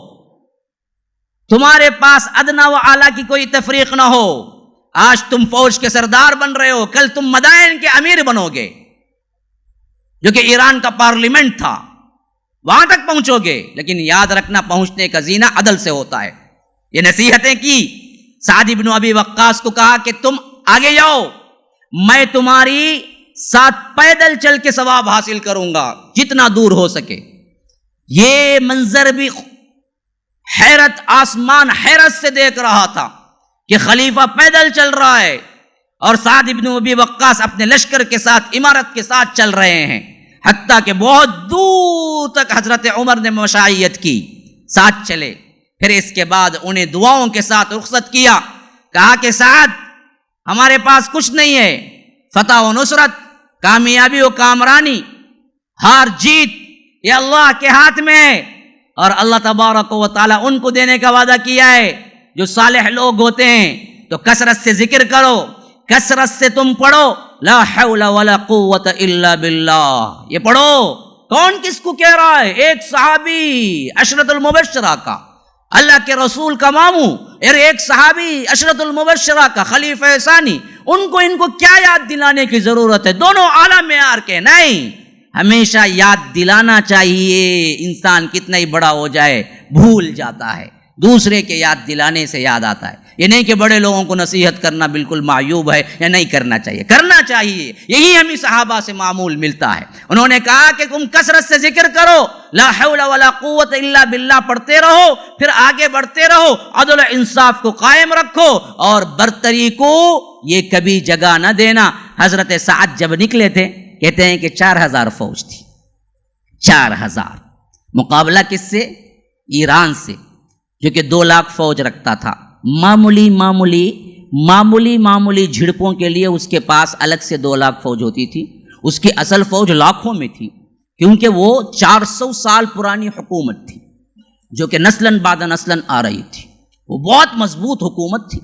تمہارے پاس ادنا و اعلیٰ کی کوئی تفریق نہ ہو۔ آج تم فوج کے سردار بن رہے ہو، کل تم مدائن کے امیر بنو گے، جو کہ ایران کا پارلیمنٹ تھا، وہاں تک پہنچو گے، لیکن یاد رکھنا پہنچنے کا زینہ عدل سے ہوتا ہے۔ یہ نصیحتیں کی، سعد ابن ابی وقاص کو کہا کہ تم آگے جاؤ، میں تمہاری ساتھ پیدل چل کے ثواب حاصل کروں گا جتنا دور ہو سکے۔ یہ منظر بھی حیرت، آسمان حیرت سے دیکھ رہا تھا کہ خلیفہ پیدل چل رہا ہے اور سعد ابن ابی وقاص اپنے لشکر کے ساتھ، عمارت کے ساتھ چل رہے ہیں، حتیٰ کہ بہت دور تک حضرت عمر نے مشائیت کی، ساتھ چلے۔ پھر اس کے بعد انہیں دعاؤں کے ساتھ رخصت کیا، کہا کہ سعد، ہمارے پاس کچھ نہیں ہے، فتح و نصرت، کامیابی و کامرانی، ہار جیت یہ اللہ کے ہاتھ میں ہے، اور اللہ تبارک و تعالیٰ ان کو دینے کا وعدہ کیا ہے جو صالح لوگ ہوتے ہیں۔ تو کثرت سے ذکر کرو، کثرت سے تم پڑھو، لا حول ولا قوت الا باللہ، یہ پڑھو۔ کون کس کو کہہ رہا ہے؟ ایک صحابی عشرۃ المبشرہ کا، اللہ کے رسول کا ماموں، اور ایک صحابی عشرۃ المبشرہ کا خلیفہ ثانی، ان کو کیا یاد دلانے کی ضرورت ہے؟ دونوں اعلیٰ معیار کے، نہیں، ہمیشہ یاد دلانا چاہیے۔ انسان کتنا ہی بڑا ہو جائے بھول جاتا ہے، دوسرے کے یاد دلانے سے یاد آتا ہے۔ یہ نہیں کہ بڑے لوگوں کو نصیحت کرنا بالکل معیوب ہے یا نہیں کرنا چاہیے، کرنا چاہیے، یہی ہمیں صحابہ سے معمول ملتا ہے۔ انہوں نے کہا کہ تم کثرت سے ذکر کرو، لا حول ولا قوت الا باللہ پڑھتے رہو، پھر آگے بڑھتے رہو، عدل و انصاف کو قائم رکھو، اور برتری کو یہ کبھی جگہ نہ دینا۔ حضرت سعد جب نکلے تھے، کہتے ہیں کہ 4000 فوج تھی، 4000، مقابلہ کس سے؟ ایران سے، جو کہ 2 لاکھ فوج رکھتا تھا۔ معمولی جھڑپوں کے لیے اس کے پاس الگ سے 2 لاکھ فوج ہوتی تھی، اس کی اصل فوج لاکھوں میں تھی، کیونکہ وہ 400 سال پرانی حکومت تھی جو کہ نسلاً بعد نسلاً آ رہی تھی، وہ بہت مضبوط حکومت تھی۔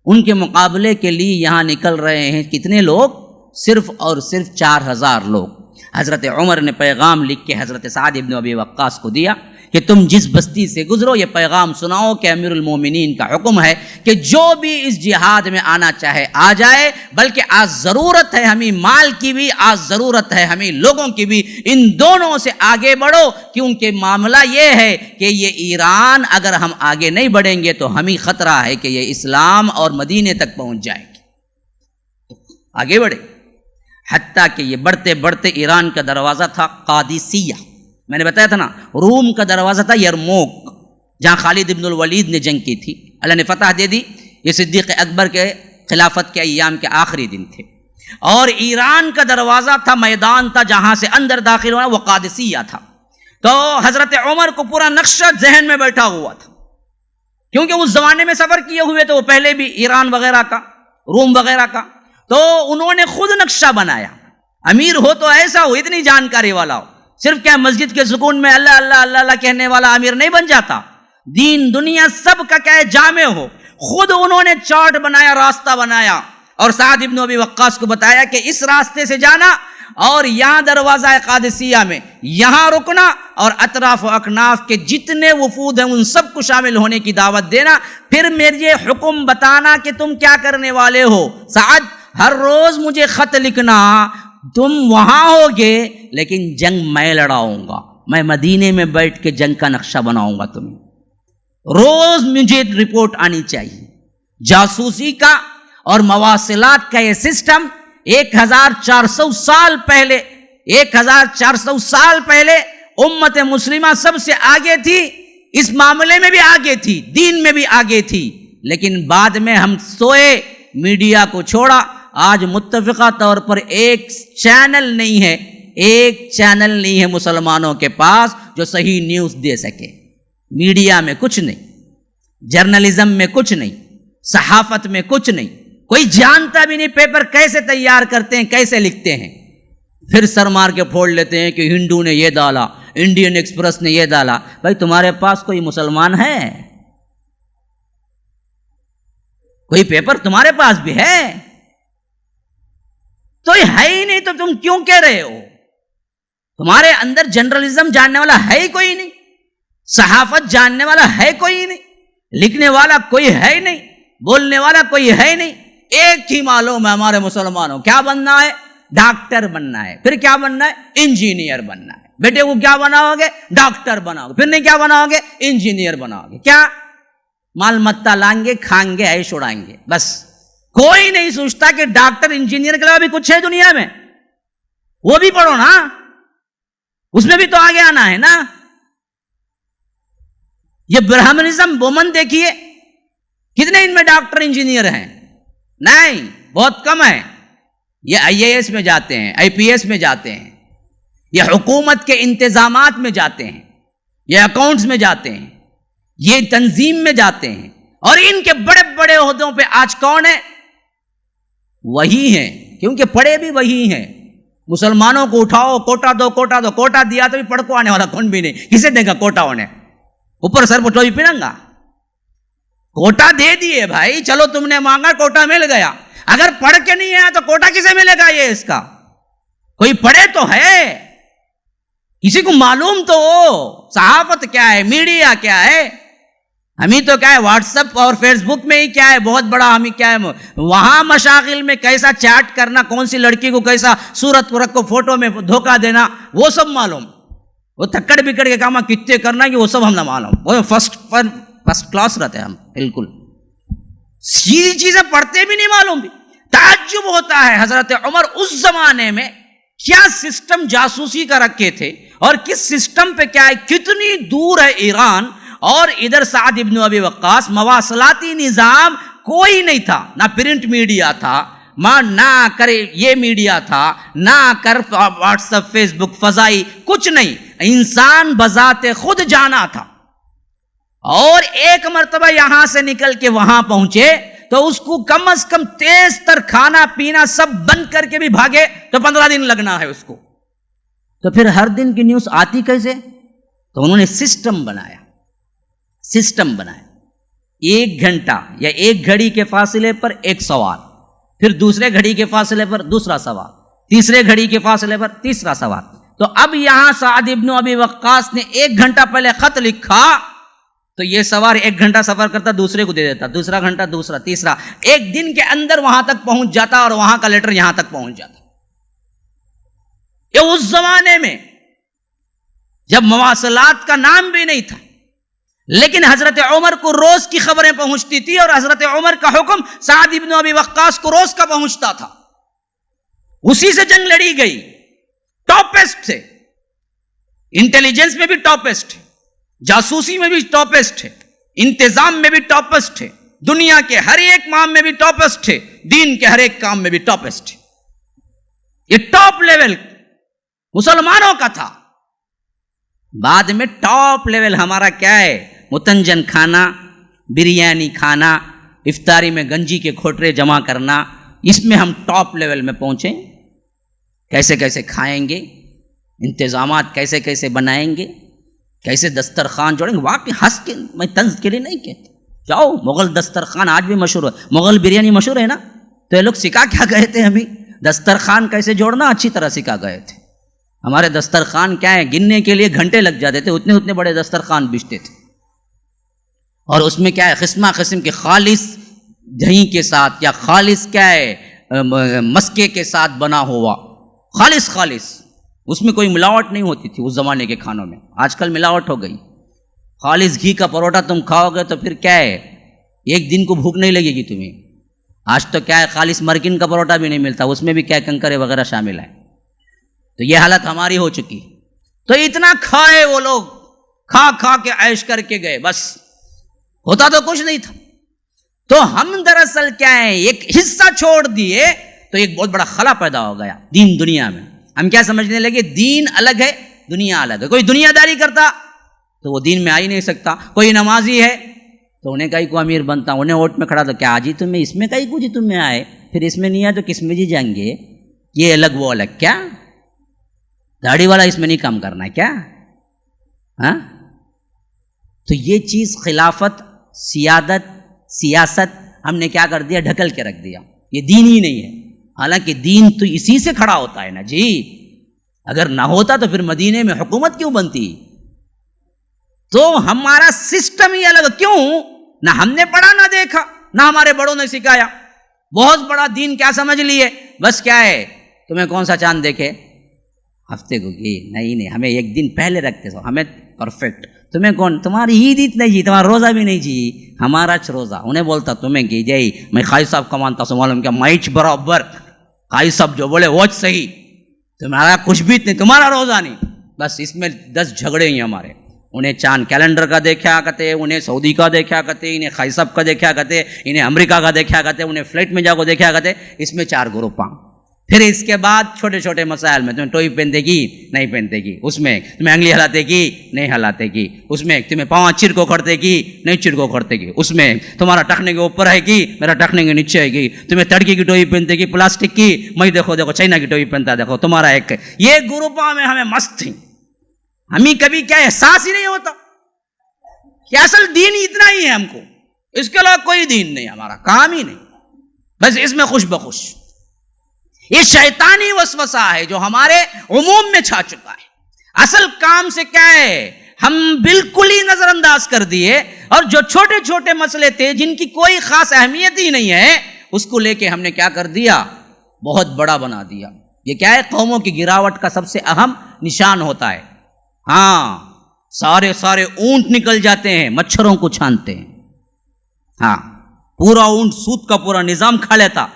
ان کے مقابلے کے لیے یہاں نکل رہے ہیں کتنے لوگ؟ صرف اور صرف 4000 لوگ۔ حضرت عمر نے پیغام لکھ کے حضرت سعد ابن ابی وقاص کو دیا کہ تم جس بستی سے گزرو یہ پیغام سناؤ کہ امیر المومنین کا حکم ہے کہ جو بھی اس جہاد میں آنا چاہے آ جائے، بلکہ آج ضرورت ہے ہمیں مال کی بھی، آج ضرورت ہے ہمیں لوگوں کی بھی، ان دونوں سے آگے بڑھو، کیونکہ معاملہ یہ ہے کہ یہ ایران اگر ہم آگے نہیں بڑھیں گے تو ہمیں خطرہ ہے کہ یہ اسلام اور مدینے تک پہنچ جائے گی۔ آگے بڑھے، حتیٰ کہ یہ بڑھتے بڑھتے ایران کا دروازہ تھا قادسیہ، میں نے بتایا تھا نا، روم کا دروازہ تھا یرموک، جہاں خالد ابن الولید نے جنگ کی تھی، اللہ نے فتح دے دی۔ یہ صدیق اکبر کے خلافت کے ایام کے آخری دن تھے، اور ایران کا دروازہ تھا، میدان تھا جہاں سے اندر داخل ہونا، وہ قادسیہ تھا۔ تو حضرت عمر کو پورا نقشہ ذہن میں بیٹھا ہوا تھا، کیونکہ اس زمانے میں سفر کیے ہوئے تھے وہ پہلے بھی، ایران وغیرہ کا، روم وغیرہ کا، تو انہوں نے خود نقشہ بنایا۔ امیر ہو تو ایسا ہو، اتنی جانکاری والا ہو، صرف کیا مسجد کے سکون میں اللہ اللہ اللہ اللہ کہنے والا امیر نہیں بن جاتا، دین دنیا سب کا کیا ہے جامع ہو۔ خود انہوں نے چارٹ بنایا، راستہ بنایا، اور سعد ابن ابی وقاص کو بتایا کہ اس راستے سے جانا، اور یہاں دروازہ قادسیہ میں یہاں رکنا، اور اطراف و اکناف کے جتنے وفود ہیں ان سب کو شامل ہونے کی دعوت دینا، پھر میرے حکم بتانا کہ تم کیا کرنے والے ہو۔ سعد، ہر روز مجھے خط لکھنا، تم وہاں ہوگے لیکن جنگ میں لڑاؤں گا، میں مدینے میں بیٹھ کے جنگ کا نقشہ بناؤں گا، تمہیں روز مجھے رپورٹ آنی چاہیے۔ جاسوسی کا اور مواصلات کا یہ سسٹم 1400 سال پہلے امت مسلمہ سب سے آگے تھی، اس معاملے میں بھی آگے تھی، دین میں بھی آگے تھی، لیکن بعد میں ہم سوئے، میڈیا کو چھوڑا۔ آج متفقہ طور پر ایک چینل نہیں ہے مسلمانوں کے پاس جو صحیح نیوز دے سکے۔ میڈیا میں کچھ نہیں، جرنلزم میں کچھ نہیں، صحافت میں کچھ نہیں، کوئی جانتا بھی نہیں پیپر کیسے تیار کرتے ہیں، کیسے لکھتے ہیں۔ پھر سر مار کے پھوڑ لیتے ہیں کہ ہندو نے یہ ڈالا، انڈین ایکسپریس نے یہ ڈالا. بھائی تمہارے پاس کوئی مسلمان ہے؟ کوئی پیپر تمہارے پاس بھی ہے؟ تو یہ ہے ہی نہیں تو تم کیوں کہہ رہے ہو؟ تمہارے اندر جنرلزم جاننے والا ہے ہی کوئی نہیں، صحافت جاننے والا ہے کوئی نہیں، لکھنے والا کوئی ہے ہی نہیں، بولنے والا کوئی ہے ہی نہیں. ایک ہی معلوم ہے ہمارے مسلمانوں، کیا بننا ہے؟ ڈاکٹر بننا ہے. پھر کیا بننا ہے؟ انجینئر بننا ہے. بیٹے کو کیا بناؤ گے؟ ڈاکٹر بناؤ گے. پھر نہیں کیا بناؤ گے؟ انجینئر بناؤ گے. کیا مال متا لائیں گے، کھائیں گے، عیش اڑائیں گے. بس کوئی نہیں سوچتا کہ ڈاکٹر انجینئر کے علاوہ بھی کچھ ہے دنیا میں. وہ بھی پڑھو نا، اس میں بھی تو آگے آنا ہے نا. یہ برہمنزم وومن دیکھیے، کتنے ان میں ڈاکٹر انجینئر ہیں؟ نہیں، بہت کم ہے. یہ آئی اے ایس میں جاتے ہیں، آئی پی ایس میں جاتے ہیں، یہ حکومت کے انتظامات میں جاتے ہیں، یہ اکاؤنٹس میں جاتے ہیں، یہ تنظیم میں جاتے ہیں. اور ان کے بڑے بڑے عہدوں پہ آج کون ہے؟ وہی ہیں، کیونکہ پڑھے بھی وہی ہیں. مسلمانوں کو اٹھاؤ، کوٹا دو، کوٹا دو. کوٹا دیا تو بھی پڑھ کو آنے والا کون بھی نہیں. کسے دے گا کوٹا ہونے؟ اوپر سر پہ ٹوپی پہنیں گا. کوٹا دے دیے بھائی، چلو تم نے مانگا، کوٹا مل گیا. اگر پڑھ کے نہیں آیا تو کوٹا کسے ملے گا؟ یہ اس کا کوئی پڑھے تو ہے، کسی کو معلوم تو ہو صحافت کیا ہے، میڈیا کیا ہے. ہمیں تو کیا ہے واٹس ایپ اور فیس بک میں ہی کیا ہے بہت بڑا، ہمیں کیا ہے وہاں مشاغل میں کیسا چیٹ کرنا، کون سی لڑکی کو کیسا صورت ورق کو فوٹو میں دھوکہ دینا، وہ سب معلوم. وہ تھکڑ بکڑ کے کام کتنے کرنا کہ وہ سب ہم نہ معلوم. وہ فرسٹ کلاس رہتے ہیں ہم، بالکل سیدھی چیزیں پڑھتے بھی نہیں معلوم بھی. تعجب ہوتا ہے حضرت عمر اس زمانے میں کیا سسٹم جاسوسی کا رکھے تھے، اور کس سسٹم پہ کیا ہے، کتنی دور ہے ایران، اور ادھر سعد ابن ابی وقاص. مواصلاتی نظام کوئی نہیں تھا، نہ پرنٹ میڈیا تھا، نہ کر یہ میڈیا تھا، نہ کر واٹس ایپ فیس بک فضائی، کچھ نہیں. انسان بذات خود جانا تھا، اور ایک مرتبہ یہاں سے نکل کے وہاں پہنچے تو اس کو کم از کم تیز تر کھانا پینا سب بند کر کے بھی بھاگے تو 15 دن لگنا ہے اس کو. تو پھر ہر دن کی نیوز آتی کیسے؟ تو انہوں نے سسٹم بنایا. ایک گھنٹہ یا ایک گھڑی کے فاصلے پر ایک سوال، پھر دوسرے گھڑی کے فاصلے پر دوسرا سوال، تیسرے گھڑی کے فاصلے پر تیسرا سوال. تو اب یہاں سعد ابن ابی وقاص نے 1 گھنٹہ پہلے خط لکھا تو یہ سوار 1 گھنٹہ سفر کرتا، دوسرے کو دے دیتا، دوسرا گھنٹہ، دوسرا، تیسرا، 1 دن کے اندر وہاں تک پہنچ جاتا، اور وہاں کا لیٹر یہاں تک پہنچ جاتا. یہ اس زمانے میں جب مواصلات کا نام بھی نہیں تھا، لیکن حضرت عمر کو روز کی خبریں پہنچتی تھی، اور حضرت عمر کا حکم سعد ابن ابی وقاص کو روز کا پہنچتا تھا. اسی سے جنگ لڑی گئی. ٹاپسٹ تھے، انٹیلیجنس میں بھی ٹاپسٹ ہے، جاسوسی میں بھی ٹاپسٹ ہے، انتظام میں بھی ٹاپسٹ ہے، دنیا کے ہر ایک کام میں بھی ٹاپسٹ ہے، دین کے ہر ایک کام میں بھی ٹاپسٹ ہے. یہ ٹاپ لیول مسلمانوں کا تھا. بعد میں ٹاپ لیول ہمارا کیا ہے؟ متنجن کھانا، بریانی کھانا، افطاری میں گنجی کے کھوٹرے جمع کرنا. اس میں ہم ٹاپ لیول میں پہنچیں. کیسے کیسے کھائیں گے، انتظامات کیسے کیسے بنائیں گے، کیسے دسترخوان جوڑیں گے. واقعی ہنس کے، میں طنز کے لیے نہیں کہتا. جاؤ مغل دسترخوان آج بھی مشہور ہے، مغل بریانی مشہور ہے نا. تو یہ لوگ سکھا کیا گئے تھے ہمیں؟ دسترخوان کیسے جوڑنا اچھی طرح سکھا گئے تھے. ہمارے دسترخوان کیا ہے، گننے کے لیے گھنٹے لگ جاتے تھے، اتنے بڑے دسترخوان بچتے تھے. اور اس میں کیا ہے، قسمہ قسم کے خالص دہی کے ساتھ، یا خالص کیا ہے مسکے کے ساتھ بنا ہوا، خالص. اس میں کوئی ملاوٹ نہیں ہوتی تھی اس زمانے کے کھانوں میں. آج کل ملاوٹ ہو گئی. خالص گھی کا پروٹھا تم کھاؤ گے تو پھر کیا ہے، 1 دن کو بھوک نہیں لگے گی تمہیں. آج تو کیا ہے، خالص مرکن کا پروٹھا بھی نہیں ملتا، اس میں بھی کیا کنکرے وغیرہ شامل ہیں. تو یہ حالت ہماری ہو چکی. تو اتنا کھائے وہ لوگ، کھا کے عیش کر کے گئے، بس ہوتا تو کچھ نہیں تھا. تو ہم دراصل کیا ہے، ایک حصہ چھوڑ دیے تو ایک بہت بڑا خلا پیدا ہو گیا دین دنیا میں. ہم کیا سمجھنے لگے، دین الگ ہے، دنیا الگ ہے. کوئی دنیا داری کرتا تو وہ دین میں آ ہی نہیں سکتا. کوئی نمازی ہے تو انہیں کہیں کو امیر بنتا، انہیں ووٹ میں کھڑا تو کیا جی تمہیں اس میں کہیں کو جی تم میں آئے، پھر اس میں نہیں آئے تو کس میں جی جائیں گے. یہ الگ وہ الگ. کیا داڑھی والا اس میں نہیں کام کرنا ہے کیا؟ ہاں، تو یہ چیز خلافت، سیادت، سیاست ہم نے کیا کر دیا؟ ڈھکل کے رکھ دیا. یہ دین ہی نہیں ہے. حالانکہ دین تو اسی سے کھڑا ہوتا ہے نا جی. اگر نہ ہوتا تو پھر مدینے میں حکومت کیوں بنتی؟ تو ہمارا سسٹم ہی الگ. کیوں؟ نہ ہم نے پڑھا نہ دیکھا، نہ ہمارے بڑوں نے سکھایا. بہت بڑا دین کیا سمجھ لیے؟ بس کیا ہے، تمہیں کون سا چاند دیکھے ہفتے کو کی؟ نہیں، ہمیں ایک دن پہلے رکھتے سو، ہمیں پرفیکٹ. تمہیں کون؟ تمہاری عید نہیں جی، تمہارا روزہ بھی نہیں جی، ہمارا روزہ. انہیں بولتا تمہیں کی جائی، میں خائی صاحب کا مانتا سو، معلوم کیا مائچ برابر، خائی صاحب جو بولے وہ صحیح، تمہارا کچھ بھی نہیں، تمہارا روزہ نہیں. بس اس میں 10 جھگڑے ہی ہمارے. انہیں چاند کیلنڈر کا دیکھا کرتے، انہیں سعودی کا دیکھا کرتے، انہیں خائی صاحب کا دیکھا کرتے، انہیں امریکہ کا دیکھا کرتے، انہیں فلائٹ میں جا کو دیکھا کرتے. اس میں 4 گروپ. پھر اس کے بعد چھوٹے چھوٹے مسائل میں تمہیں ٹوئی پہنتے گی نہیں پہنتے گی، اس میں تمہیں انگلی ہلاتے گی نہیں ہلاتے گی، اس میں تمہیں پاؤں چرکو کھڑتے گی نہیں چرکو کھڑتے گی، اس میں تمہارا ٹخنے کے اوپر ہے گی میرا ٹخنے کے نیچے ہے گی، تمہیں تڑکی کی ٹوئی پہنتے گی پلاسٹک کی، میں دیکھو چائنا کی ٹوئی پہنتا دیکھو تمہارا ایک. یہ گروپوں میں ہمیں مست تھیں. ہمیں کبھی کیا احساس ہی نہیں ہوتا کہ اصل دین اتنا ہی ہے ہم کو، اس کے علاوہ کوئی دین نہیں، ہمارا کام ہی نہیں، بس اس میں خوش بخوش. یہ شیطانی وسوسہ ہے جو ہمارے عموم میں چھا چکا ہے. اصل کام سے کیا ہے، ہم بالکل ہی نظر انداز کر دیے، اور جو چھوٹے چھوٹے مسئلے تھے جن کی کوئی خاص اہمیت ہی نہیں ہے، اس کو لے کے ہم نے کیا کر دیا؟ بہت بڑا بنا دیا. یہ کیا ہے؟ قوموں کی گراوٹ کا سب سے اہم نشان ہوتا ہے. ہاں، سارے اونٹ نکل جاتے ہیں، مچھروں کو چھانتے ہیں. ہاں، پورا اونٹ سود کا پورا نظام کھا لیتا.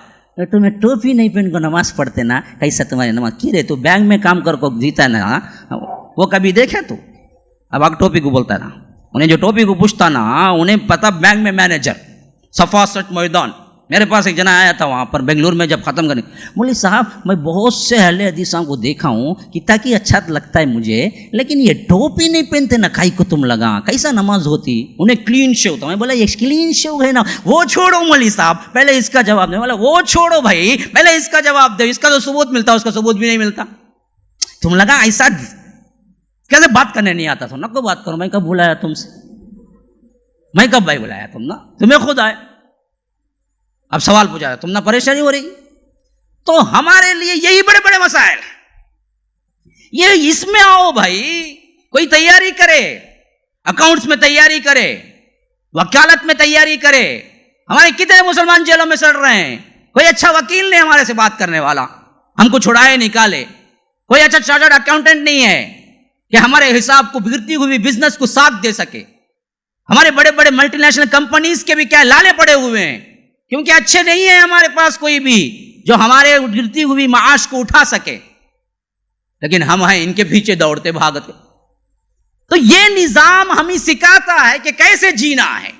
تمہیں ٹوپی نہیں پہن کو نماز پڑھتے نا، کیسا تمہاری نماز کی رہے؟ تو بینک میں کام کر کو جیتا نا، وہ کبھی دیکھے تو؟ اب آگ ٹوپی کو بولتا ہے نا، انہیں جو ٹوپی کو پوچھتا نا انہیں پتا بینک میں مینیجر صفا سچ میدان. میرے پاس ایک جنا آیا تھا وہاں پر بنگلور میں جب ختم کرنے، بولی صاحب میں بہت سے اہل حدیثوں کو دیکھا ہوں کہ تاکہ اچھا لگتا ہے مجھے، لیکن یہ ٹوپی نہیں پہنتے نا، کھائی کو تم لگا کیسا نماز ہوتی؟ انہیں کلین شیو تھا. میں بولا یہ کلین شیو ہے نا، وہ چھوڑو مولوی صاحب، پہلے اس کا جواب دے. بولا وہ چھوڑو بھائی، پہلے اس کا جواب دے، اس کا تو ثبوت ملتا، اس کا ثبوت بھی نہیں ملتا. تم لگا ایسا کیسے بات کرنے نہیں آتا تھا؟ نہ کو بات کرو. میں کب بلایا تم سے؟ میں کب بھائی بلایا تم نا؟ تمہیں خود آئے. اب سوال پوچھا تم نہ پریشانی ہو رہی. تو ہمارے لیے یہی بڑے بڑے مسائل ہیں. یہ اس میں آؤ بھائی، کوئی تیاری کرے، اکاؤنٹس میں تیاری کرے، وکالت میں تیاری کرے. ہمارے کتنے مسلمان جیلوں میں سڑ رہے ہیں، کوئی اچھا وکیل نہیں ہمارے سے بات کرنے والا، ہم کو چھڑائے نکالے. کوئی اچھا چارٹرڈ اکاؤنٹنٹ نہیں ہے کہ ہمارے حساب کو بگڑتی ہوئی بزنس کو ساتھ دے سکے. ہمارے بڑے بڑے ملٹی نیشنل کمپنیز کے بھی کیا لالے پڑے ہوئے ہیں، کیونکہ اچھے نہیں ہیں ہمارے پاس کوئی بھی جو ہمارے گرتی ہوئی معاش کو اٹھا سکے. لیکن ہم ہیں ان کے پیچھے دوڑتے بھاگتے. تو یہ نظام ہمیں سکھاتا ہے کہ کیسے جینا ہے.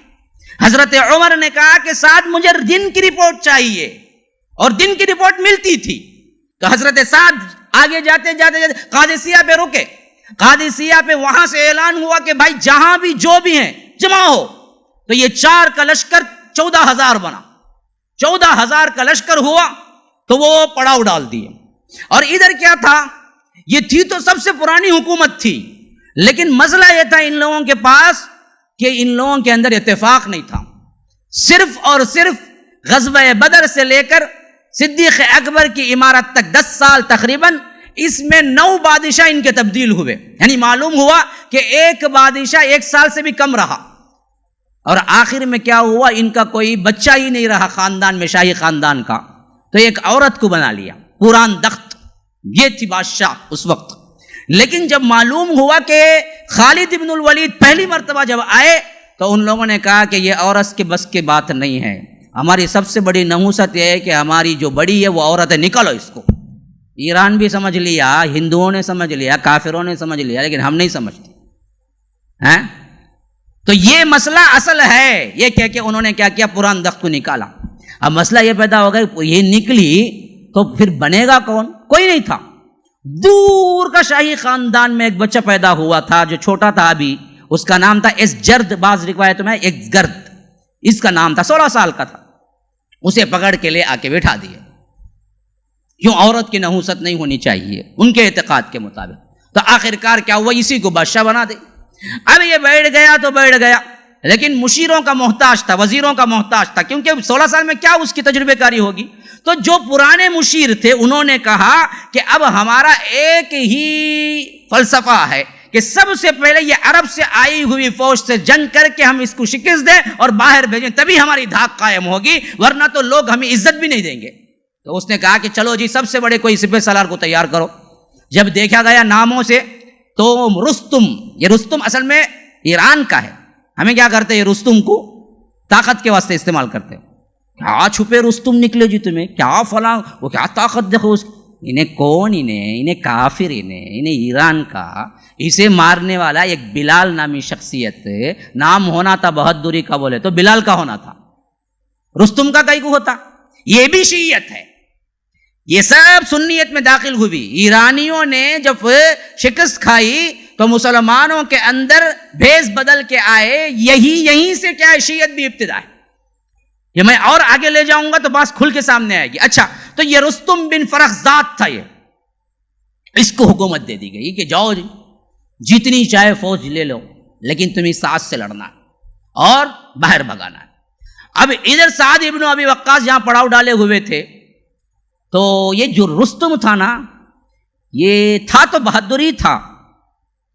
حضرت عمر نے کہا کہ سعد مجھے دن کی رپورٹ چاہیے، اور دن کی رپورٹ ملتی تھی. تو حضرت سعد آگے جاتے جاتے قادسیہ پہ رکے. قادسیہ پہ وہاں سے اعلان ہوا کہ بھائی جہاں بھی جو بھی ہیں جمع ہو. تو یہ 4 کا لشکر 14,000 بنا. 14,000 کا لشکر ہوا تو وہ پڑاؤ ڈال دیے. اور ادھر کیا تھا، یہ تھی تو سب سے پرانی حکومت تھی، لیکن مسئلہ یہ تھا ان لوگوں کے پاس کہ ان لوگوں کے اندر اتفاق نہیں تھا. صرف اور صرف غزوہ بدر سے لے کر صدیق اکبر کی امارت تک 10 سال تقریباً، اس میں 9 بادشاہ ان کے تبدیل ہوئے. یعنی معلوم ہوا کہ ایک بادشاہ 1 سال سے بھی کم رہا، اور آخر میں کیا ہوا، ان کا کوئی بچہ ہی نہیں رہا خاندان میں، شاہی خاندان کا. تو ایک عورت کو بنا لیا، پوران دخت، یہ تھی بادشاہ اس وقت. لیکن جب معلوم ہوا کہ خالد ابن الولید پہلی مرتبہ جب آئے تو ان لوگوں نے کہا کہ یہ عورت کے بس کی بات نہیں ہے، ہماری سب سے بڑی نحوست یہ ہے کہ ہماری جو بڑی ہے وہ عورت ہے، نکالو اس کو. ایران بھی سمجھ لیا، ہندوؤں نے سمجھ لیا، کافروں نے سمجھ لیا، لیکن ہم نہیں سمجھتے ہیں. تو یہ مسئلہ اصل ہے یہ کہ انہوں نے کیا کیا، پران دخت کو نکالا. اب مسئلہ یہ پیدا ہو گیا، یہ نکلی تو پھر بنے گا کون؟ کوئی نہیں تھا. دور کا شاہی خاندان میں ایک بچہ پیدا ہوا تھا جو چھوٹا تھا ابھی، اس کا نام تھا اس جرد. بعض روایتوں میں ایک گرد اس کا نام تھا، 16 سال کا تھا. اسے پکڑ کے لے آ کے بٹھا دیے. کیوں عورت کی نحوست نہیں ہونی چاہیے ان کے اعتقاد کے مطابق. تو آخرکار کیا ہوا, اسی کو بادشاہ بنا دے. اب یہ بیٹھ گیا تو بیٹھ گیا, لیکن مشیروں کا محتاج تھا, وزیروں کا محتاج تھا, کیونکہ 16 سال میں کیا اس کی تجربے کاری ہوگی. تو جو پرانے مشیر تھے انہوں نے کہا کہ اب ہمارا ایک ہی فلسفہ ہے کہ سب سے پہلے یہ عرب سے آئی ہوئی فوج سے جنگ کر کے ہم اس کو شکست دیں اور باہر بھیجیں, تبھی ہماری دھاک قائم ہوگی, ورنہ تو لوگ ہمیں عزت بھی نہیں دیں گے. تو اس نے کہا کہ چلو جی سب سے بڑے کوئی سپہ سالار کو تیار کرو. جب دیکھا گیا ناموں سے تو رستم, یہ رستم اصل میں ایران کا ہے. ہمیں کیا کرتے ہیں, یہ رستم کو طاقت کے واسطے استعمال کرتے ہیں. کیا چھپے رستم نکلے جی تمہیں, کیا فلاں, وہ کیا طاقت دیکھو اس. انہیں کون, انہیں کافر, انہیں ایران کا, اسے مارنے والا ایک بلال نامی شخصیت, نام ہونا تھا بہادری کا, بولے تو بلال کا ہونا تھا, رستم کا کئی کو ہوتا. یہ بھی شیعت ہے, یہ سب سنیت میں داخل ہوئی. ایرانیوں نے جب شکست کھائی تو مسلمانوں کے اندر بھیس بدل کے آئے. یہیں سے کیا ہے, شیعت بھی ابتدا ہے. یہ میں اور آگے لے جاؤں گا تو بات کھل کے سامنے آئے گی. اچھا, تو یہ رستم بن فرخزاد تھا, یہ اس کو حکومت دے دی گئی کہ جاؤ جی جتنی چاہے فوج لے لو, لیکن تمہیں ساتھ سے لڑنا ہے اور باہر بھگانا ہے. اب ادھر سعد ابن ابی وقاص جہاں پڑاؤ ڈالے ہوئے تھے, تو یہ جو رستم تھا نا, یہ تھا تو بہادری تھا,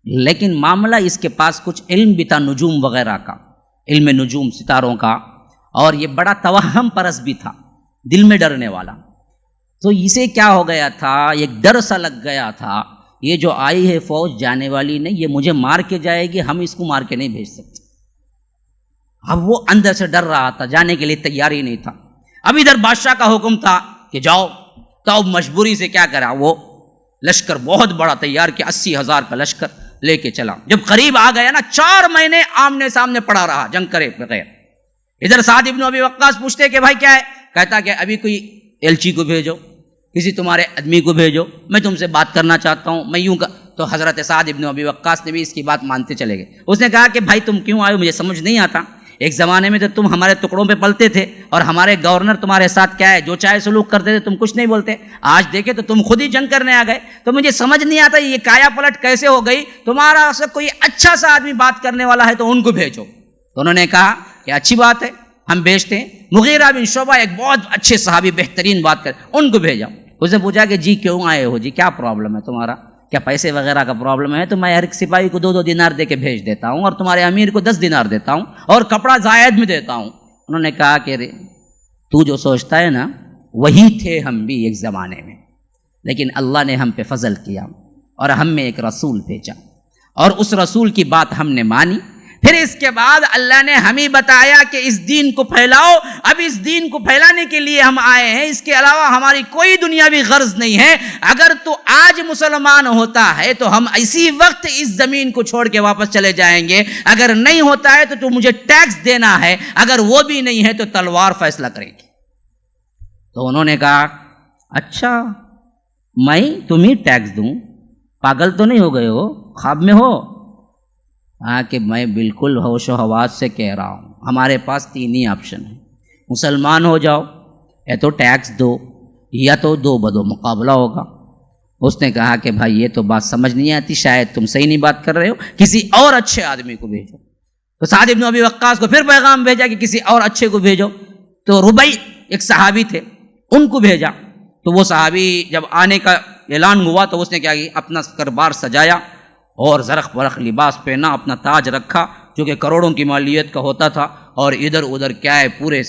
لیکن معاملہ اس کے پاس کچھ علم بھی تھا, نجوم وغیرہ کا, علم نجوم ستاروں کا, اور یہ بڑا توہم پرست بھی تھا, دل میں ڈرنے والا. تو اسے کیا ہو گیا تھا, ایک ڈر سا لگ گیا تھا, یہ جو آئی ہے فوج جانے والی نہیں, یہ مجھے مار کے جائے گی, ہم اس کو مار کے نہیں بھیج سکتے. اب وہ اندر سے ڈر رہا تھا, جانے کے لیے تیار ہی نہیں تھا. اب ادھر بادشاہ کا حکم تھا کہ جاؤ, تو اب مجبوری سے کیا کرا, وہ لشکر بہت بڑا تیار کیا, 80,000 کا لشکر لے کے چلا. جب قریب آ گیا نا, 4 مہینے آمنے سامنے پڑا رہا جنگ کرے بغیر. ادھر سعد ابن ابی وقاص پوچھتے کہ بھائی کیا ہے, کہتا کہ ابھی کوئی ایلچی کو بھیجو, کسی تمہارے آدمی کو بھیجو, میں تم سے بات کرنا چاہتا ہوں, میں یوں تو حضرت سعد ابن ابی وقاص نے بھی اس کی بات مانتے چلے گئے. اس نے کہا کہ بھائی تم کیوں آئے ہو, مجھے سمجھ نہیں آتا. ایک زمانے میں تو تم ہمارے ٹکڑوں پہ پلتے تھے اور ہمارے گورنر تمہارے ساتھ کیا ہے, جو چاہے سلوک کرتے تھے, تم کچھ نہیں بولتے. آج دیکھے تو تم خود ہی جنگ کرنے آ گئے, تو مجھے سمجھ نہیں آتا یہ کایا پلٹ کیسے ہو گئی. تمہارا سے کوئی اچھا سا آدمی بات کرنے والا ہے تو ان کو بھیجو. تو انہوں نے کہا کہ اچھی بات ہے, ہم بھیجتے ہیں. مغیرہ بن شعبہ ایک بہت اچھے صحابی, بہترین بات کر, ان کو بھیجا. اس نے پوچھا کہ جی کیوں آئے ہو, جی کیا پرابلم ہے تمہارا, کیا پیسے وغیرہ کا پرابلم ہے؟ تو میں ہر ایک سپاہی کو 2 دینار دے کے بھیج دیتا ہوں, اور تمہارے امیر کو 10 دینار دیتا ہوں, اور کپڑا زائد میں دیتا ہوں. انہوں نے کہا کہ تو جو سوچتا ہے نا, وہی تھے ہم بھی ایک زمانے میں, لیکن اللہ نے ہم پہ فضل کیا اور ہم میں ایک رسول بھیجا, اور اس رسول کی بات ہم نے مانی. پھر اس کے بعد اللہ نے ہمیں بتایا کہ اس دین کو پھیلاؤ. اب اس دین کو پھیلانے کے لیے ہم آئے ہیں, اس کے علاوہ ہماری کوئی دنیاوی غرض نہیں ہے. اگر تو آج مسلمان ہوتا ہے تو ہم اسی وقت اس زمین کو چھوڑ کے واپس چلے جائیں گے, اگر نہیں ہوتا ہے تو مجھے ٹیکس دینا ہے, اگر وہ بھی نہیں ہے تو تلوار فیصلہ کرے گی. تو انہوں نے کہا اچھا میں تمہیں ٹیکس دوں, پاگل تو نہیں ہو گئے ہو, خواب میں ہو؟ ہاں کہ میں بالکل ہوش و حواس سے کہہ رہا ہوں, ہمارے پاس 3 ہی آپشن ہیں, مسلمان ہو جاؤ, یا تو ٹیکس دو, یا تو 2 بدو مقابلہ ہوگا. اس نے کہا کہ بھائی یہ تو بات سمجھ نہیں آتی, شاید تم صحیح نہیں بات کر رہے ہو, کسی اور اچھے آدمی کو بھیجو. تو سعد ابن ابی وقاص کو پھر پیغام بھیجا کہ کسی اور اچھے کو بھیجو. تو ربیع ایک صحابی تھے, ان کو بھیجا. تو وہ صحابی جب آنے کا اعلان ہوا تو اس نے کیا کیا, اپنا دربار سجایا اور زرخ برخ لباس پہنا, اپنا تاج رکھا جو کہ کروڑوں کی مالیت کا ہوتا تھا, اور ادھر ادھر کیا ہے پورے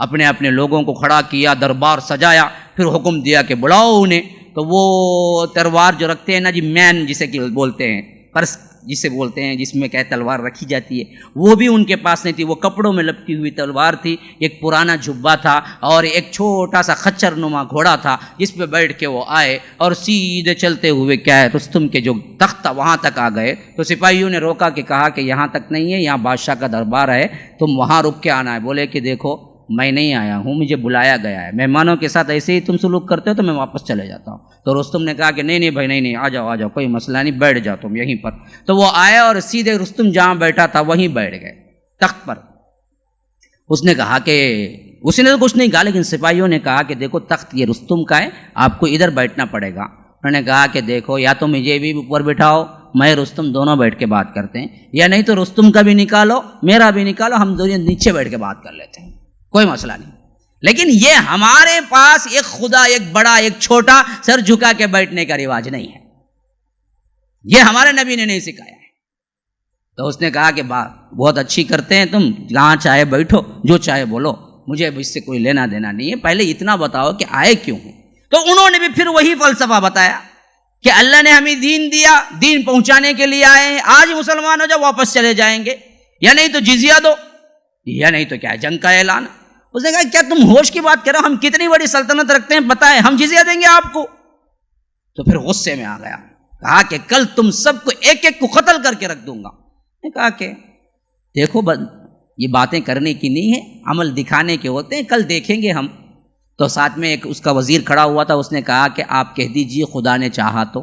اپنے اپنے لوگوں کو کھڑا کیا, دربار سجایا. پھر حکم دیا کہ بلاؤ انہیں. تو وہ تلوار جو رکھتے ہیں نا جی, مین جسے کہ بولتے ہیں, پرس جسے بولتے ہیں, جس میں کیا تلوار رکھی جاتی ہے, وہ بھی ان کے پاس نہیں تھی. وہ کپڑوں میں لپٹی ہوئی تلوار تھی, ایک پرانا جھبا تھا, اور ایک چھوٹا سا خچر نما گھوڑا تھا جس پہ بیٹھ کے وہ آئے, اور سیدھے چلتے ہوئے کیا ہے رستم کے جو تخت تھا وہاں تک آ گئے. تو سپاہیوں نے روکا کہ کہا کہ یہاں تک نہیں ہے, یہاں بادشاہ کا دربار ہے, تم وہاں رک کے آنا ہے. بولے کہ دیکھو میں نہیں آیا ہوں, مجھے بلایا گیا ہے, مہمانوں کے ساتھ ایسے ہی تم سلوک کرتے ہو تو میں واپس چلے جاتا ہوں. تو رستم نے کہا کہ نہیں بھائی, نہیں آ جاؤ, کوئی مسئلہ نہیں, بیٹھ جاؤ تم یہیں پر. تو وہ آیا اور سیدھے رستم جہاں بیٹھا تھا وہیں بیٹھ گئے تخت پر. اس نے کہا کہ اس نے تو کچھ نہیں کہا، لیکن سپاہیوں نے کہا کہ دیکھو تخت یہ رستم کا ہے، آپ کو ادھر بیٹھنا پڑے گا۔ انہوں نے کہا کہ دیکھو یا تو مجھے بھی اوپر بٹھاؤ، میں رستم دونوں بیٹھ کے بات کرتے ہیں، یا نہیں تو رستم کا بھی نکالو میرا بھی نکالو، ہم دونوں نیچے بیٹھ کے بات کر لیتے ہیں، کوئی مسئلہ نہیں۔ لیکن یہ ہمارے پاس ایک خدا، ایک بڑا ایک چھوٹا، سر جھکا کے بیٹھنے کا رواج نہیں ہے، یہ ہمارے نبی نے نہیں سکھایا ہے۔ تو اس نے کہا کہ بہت اچھی کرتے ہیں تم، جہاں چاہے بیٹھو، جو چاہے بولو، مجھے اب اس سے کوئی لینا دینا نہیں ہے، پہلے اتنا بتاؤ کہ آئے کیوں ہیں۔ تو انہوں نے بھی پھر وہی فلسفہ بتایا کہ اللہ نے ہمیں دین دیا، دین پہنچانے کے لیے آئے ہیں، آج مسلمان ہو جاؤ واپس چلے جائیں گے، یا نہیں تو جزیہ دو، یا نہیں تو کیا جنگ کا اعلان۔ اس نے کہا کیا تم ہوش کی بات کر رہے ہو، ہم کتنی بڑی سلطنت رکھتے ہیں بتائیں، ہم جزیہ دیں گے آپ کو؟ تو پھر غصے میں آ گیا، کہا کہ کل تم سب کو ایک ایک کو قتل کر کے رکھ دوں گا۔ نے کہا کہ دیکھو یہ باتیں کرنے کی نہیں ہے، عمل دکھانے کے ہوتے ہیں، کل دیکھیں گے ہم۔ تو ساتھ میں ایک اس کا وزیر کھڑا ہوا تھا، اس نے کہا کہ آپ کہہ دیجئے خدا نے چاہا تو۔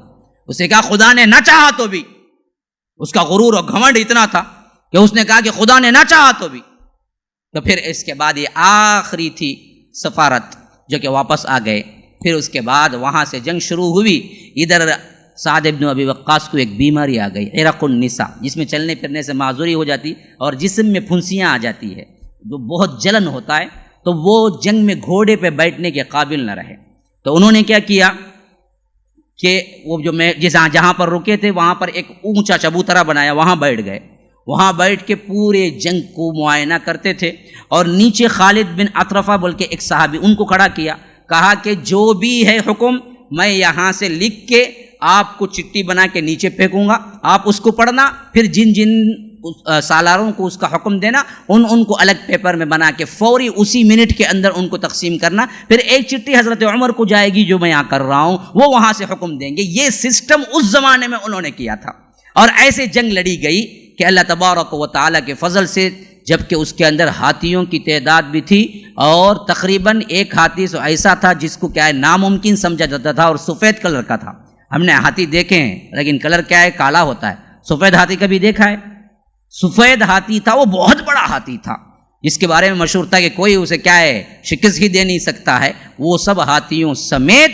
اس نے کہا خدا نے نہ چاہا تو بھی، اس کا غرور اور گھمنڈ اتنا تھا کہ اس نے کہا کہ خدا نے نہ چاہا تو بھی۔ تو پھر اس کے بعد یہ آخری تھی سفارت جو کہ واپس آ گئے۔ پھر اس کے بعد وہاں سے جنگ شروع ہوئی۔ ادھر سعد ابن ابی وقاص کو ایک بیماری آ گئی، عرق النساء، جس میں چلنے پھرنے سے معذوری ہو جاتی اور جسم میں پھنسیاں آ جاتی ہے، جو بہت جلن ہوتا ہے، تو وہ جنگ میں گھوڑے پہ بیٹھنے کے قابل نہ رہے۔ تو انہوں نے کیا کیا کہ وہ جو جہاں پر رکے تھے وہاں پر ایک اونچا چبوترا بنایا، وہاں بیٹھ گئے، وہاں بیٹھ کے پورے جنگ کو معائنہ کرتے تھے۔ اور نیچے خالد بن اطرفہ بول کے ایک صحابی، ان کو کھڑا کیا، کہا کہ جو بھی ہے حکم میں یہاں سے لکھ کے آپ کو چٹھی بنا کے نیچے پھینکوں گا، آپ اس کو پڑھنا، پھر جن جن سالاروں کو اس کا حکم دینا، ان کو الگ پیپر میں بنا کے فوری اسی منٹ کے اندر ان کو تقسیم کرنا، پھر ایک چٹھی حضرت عمر کو جائے گی جو میں یہاں کر رہا ہوں، وہ وہاں سے حکم دیں گے۔ یہ سسٹم اس زمانے میں انہوں نے کیا تھا، اور ایسے جنگ لڑی گئی کہ اللہ تبارک و تعالیٰ کے فضل سے، جبکہ اس کے اندر ہاتھیوں کی تعداد بھی تھی، اور تقریباً ایک ہاتھی سو ایسا تھا جس کو کیا ہے ناممکن سمجھا جاتا تھا، اور سفید کلر کا تھا۔ ہم نے ہاتھی دیکھے ہیں لیکن کلر کیا ہے، کالا ہوتا ہے۔ سفید ہاتھی کبھی دیکھا ہے؟ سفید ہاتھی تھا، وہ بہت بڑا ہاتھی تھا، جس کے بارے میں مشہور تھا کہ کوئی اسے کیا ہے شکست ہی دے نہیں سکتا ہے۔ وہ سب ہاتھیوں سمیت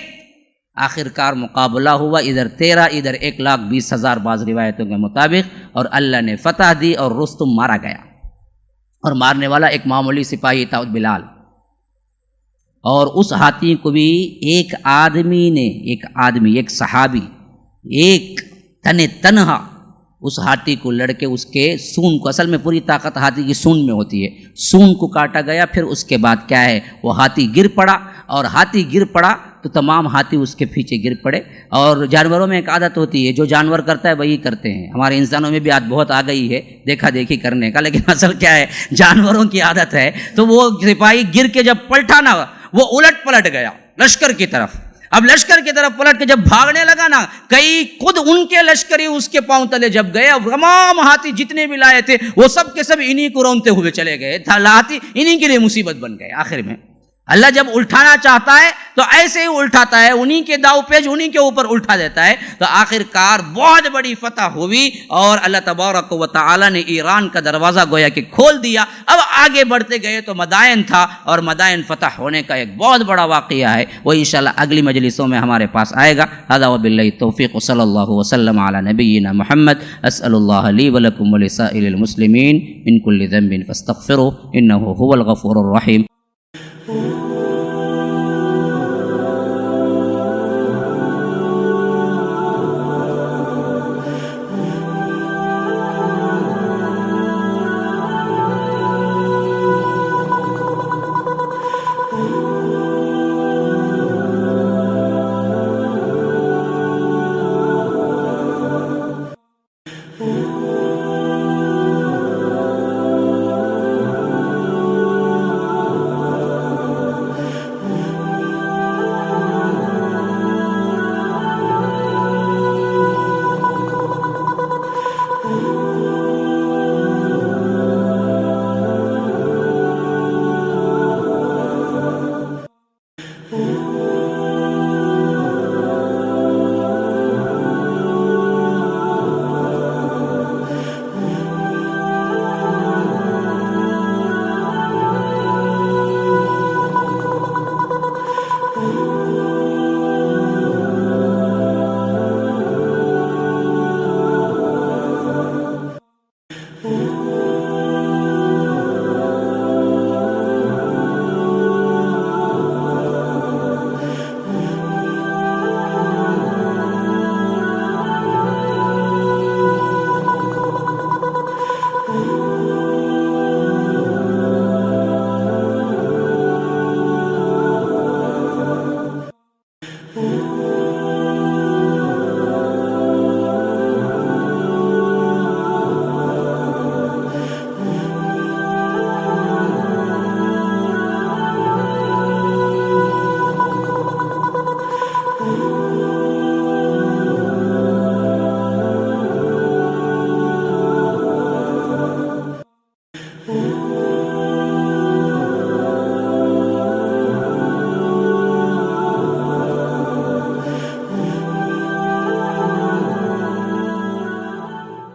آخرکار مقابلہ ہوا، ادھر 13 ادھر 1,20,000 بعض روایتوں کے مطابق، اور اللہ نے فتح دی اور رستم مارا گیا۔ اور مارنے والا ایک معمولی سپاہی تھا بلال۔ اور اس ہاتھی کو بھی ایک صحابی ایک تنہا اس ہاتھی کو لڑ کے اس کے سون کو، اصل میں پوری طاقت ہاتھی کی سون میں ہوتی ہے، سون کو کاٹا گیا۔ پھر اس کے بعد کیا ہے، وہ ہاتھی گر پڑا، اور ہاتھی گر پڑا تو تمام ہاتھی اس کے پیچھے گر پڑے۔ اور جانوروں میں ایک عادت ہوتی ہے، جو جانور کرتا ہے وہی کرتے ہیں۔ ہمارے انسانوں میں بھی عادت بہت آ گئی ہے دیکھا دیکھی کرنے کا، لیکن اصل کیا ہے جانوروں کی عادت ہے۔ تو وہ سپاہی گر کے جب پلٹا نا، وہ الٹ پلٹ گیا لشکر کی طرف۔ اب لشکر کی طرف پلٹ کے جب بھاگنے لگا نا، کئی خود ان کے لشکری اس کے پاؤں تلے جب گئے، اب تمام ہاتھی جتنے بھی لائے تھے وہ سب کے سب انہی کو رونتے ہوئے چلے گئے، ہاتھی انہی کے لیے مصیبت بن گئے۔ آخر میں اللہ جب الٹھانا چاہتا ہے تو ایسے ہی الٹھاتا ہے، انہی کے داؤ پیج انہی کے اوپر الٹھا دیتا ہے۔ تو آخر کار بہت بڑی فتح ہوئی، اور اللہ تبارک و تعالی نے ایران کا دروازہ گویا کہ کھول دیا۔ اب آگے بڑھتے گئے تو مدائن تھا، اور مدائن فتح ہونے کا ایک بہت بڑا واقعہ ہے، وہ انشاءاللہ اگلی مجلسوں میں ہمارے پاس آئے گا۔ ھذا وباللہ التوفیق، صلی اللہ وسلم علی نبینا محمد۔ اسأل اللہ لی ولکم ولسائر المسلمین من کل ذنب فاستغفروه انہ هو الغفور الرحیم۔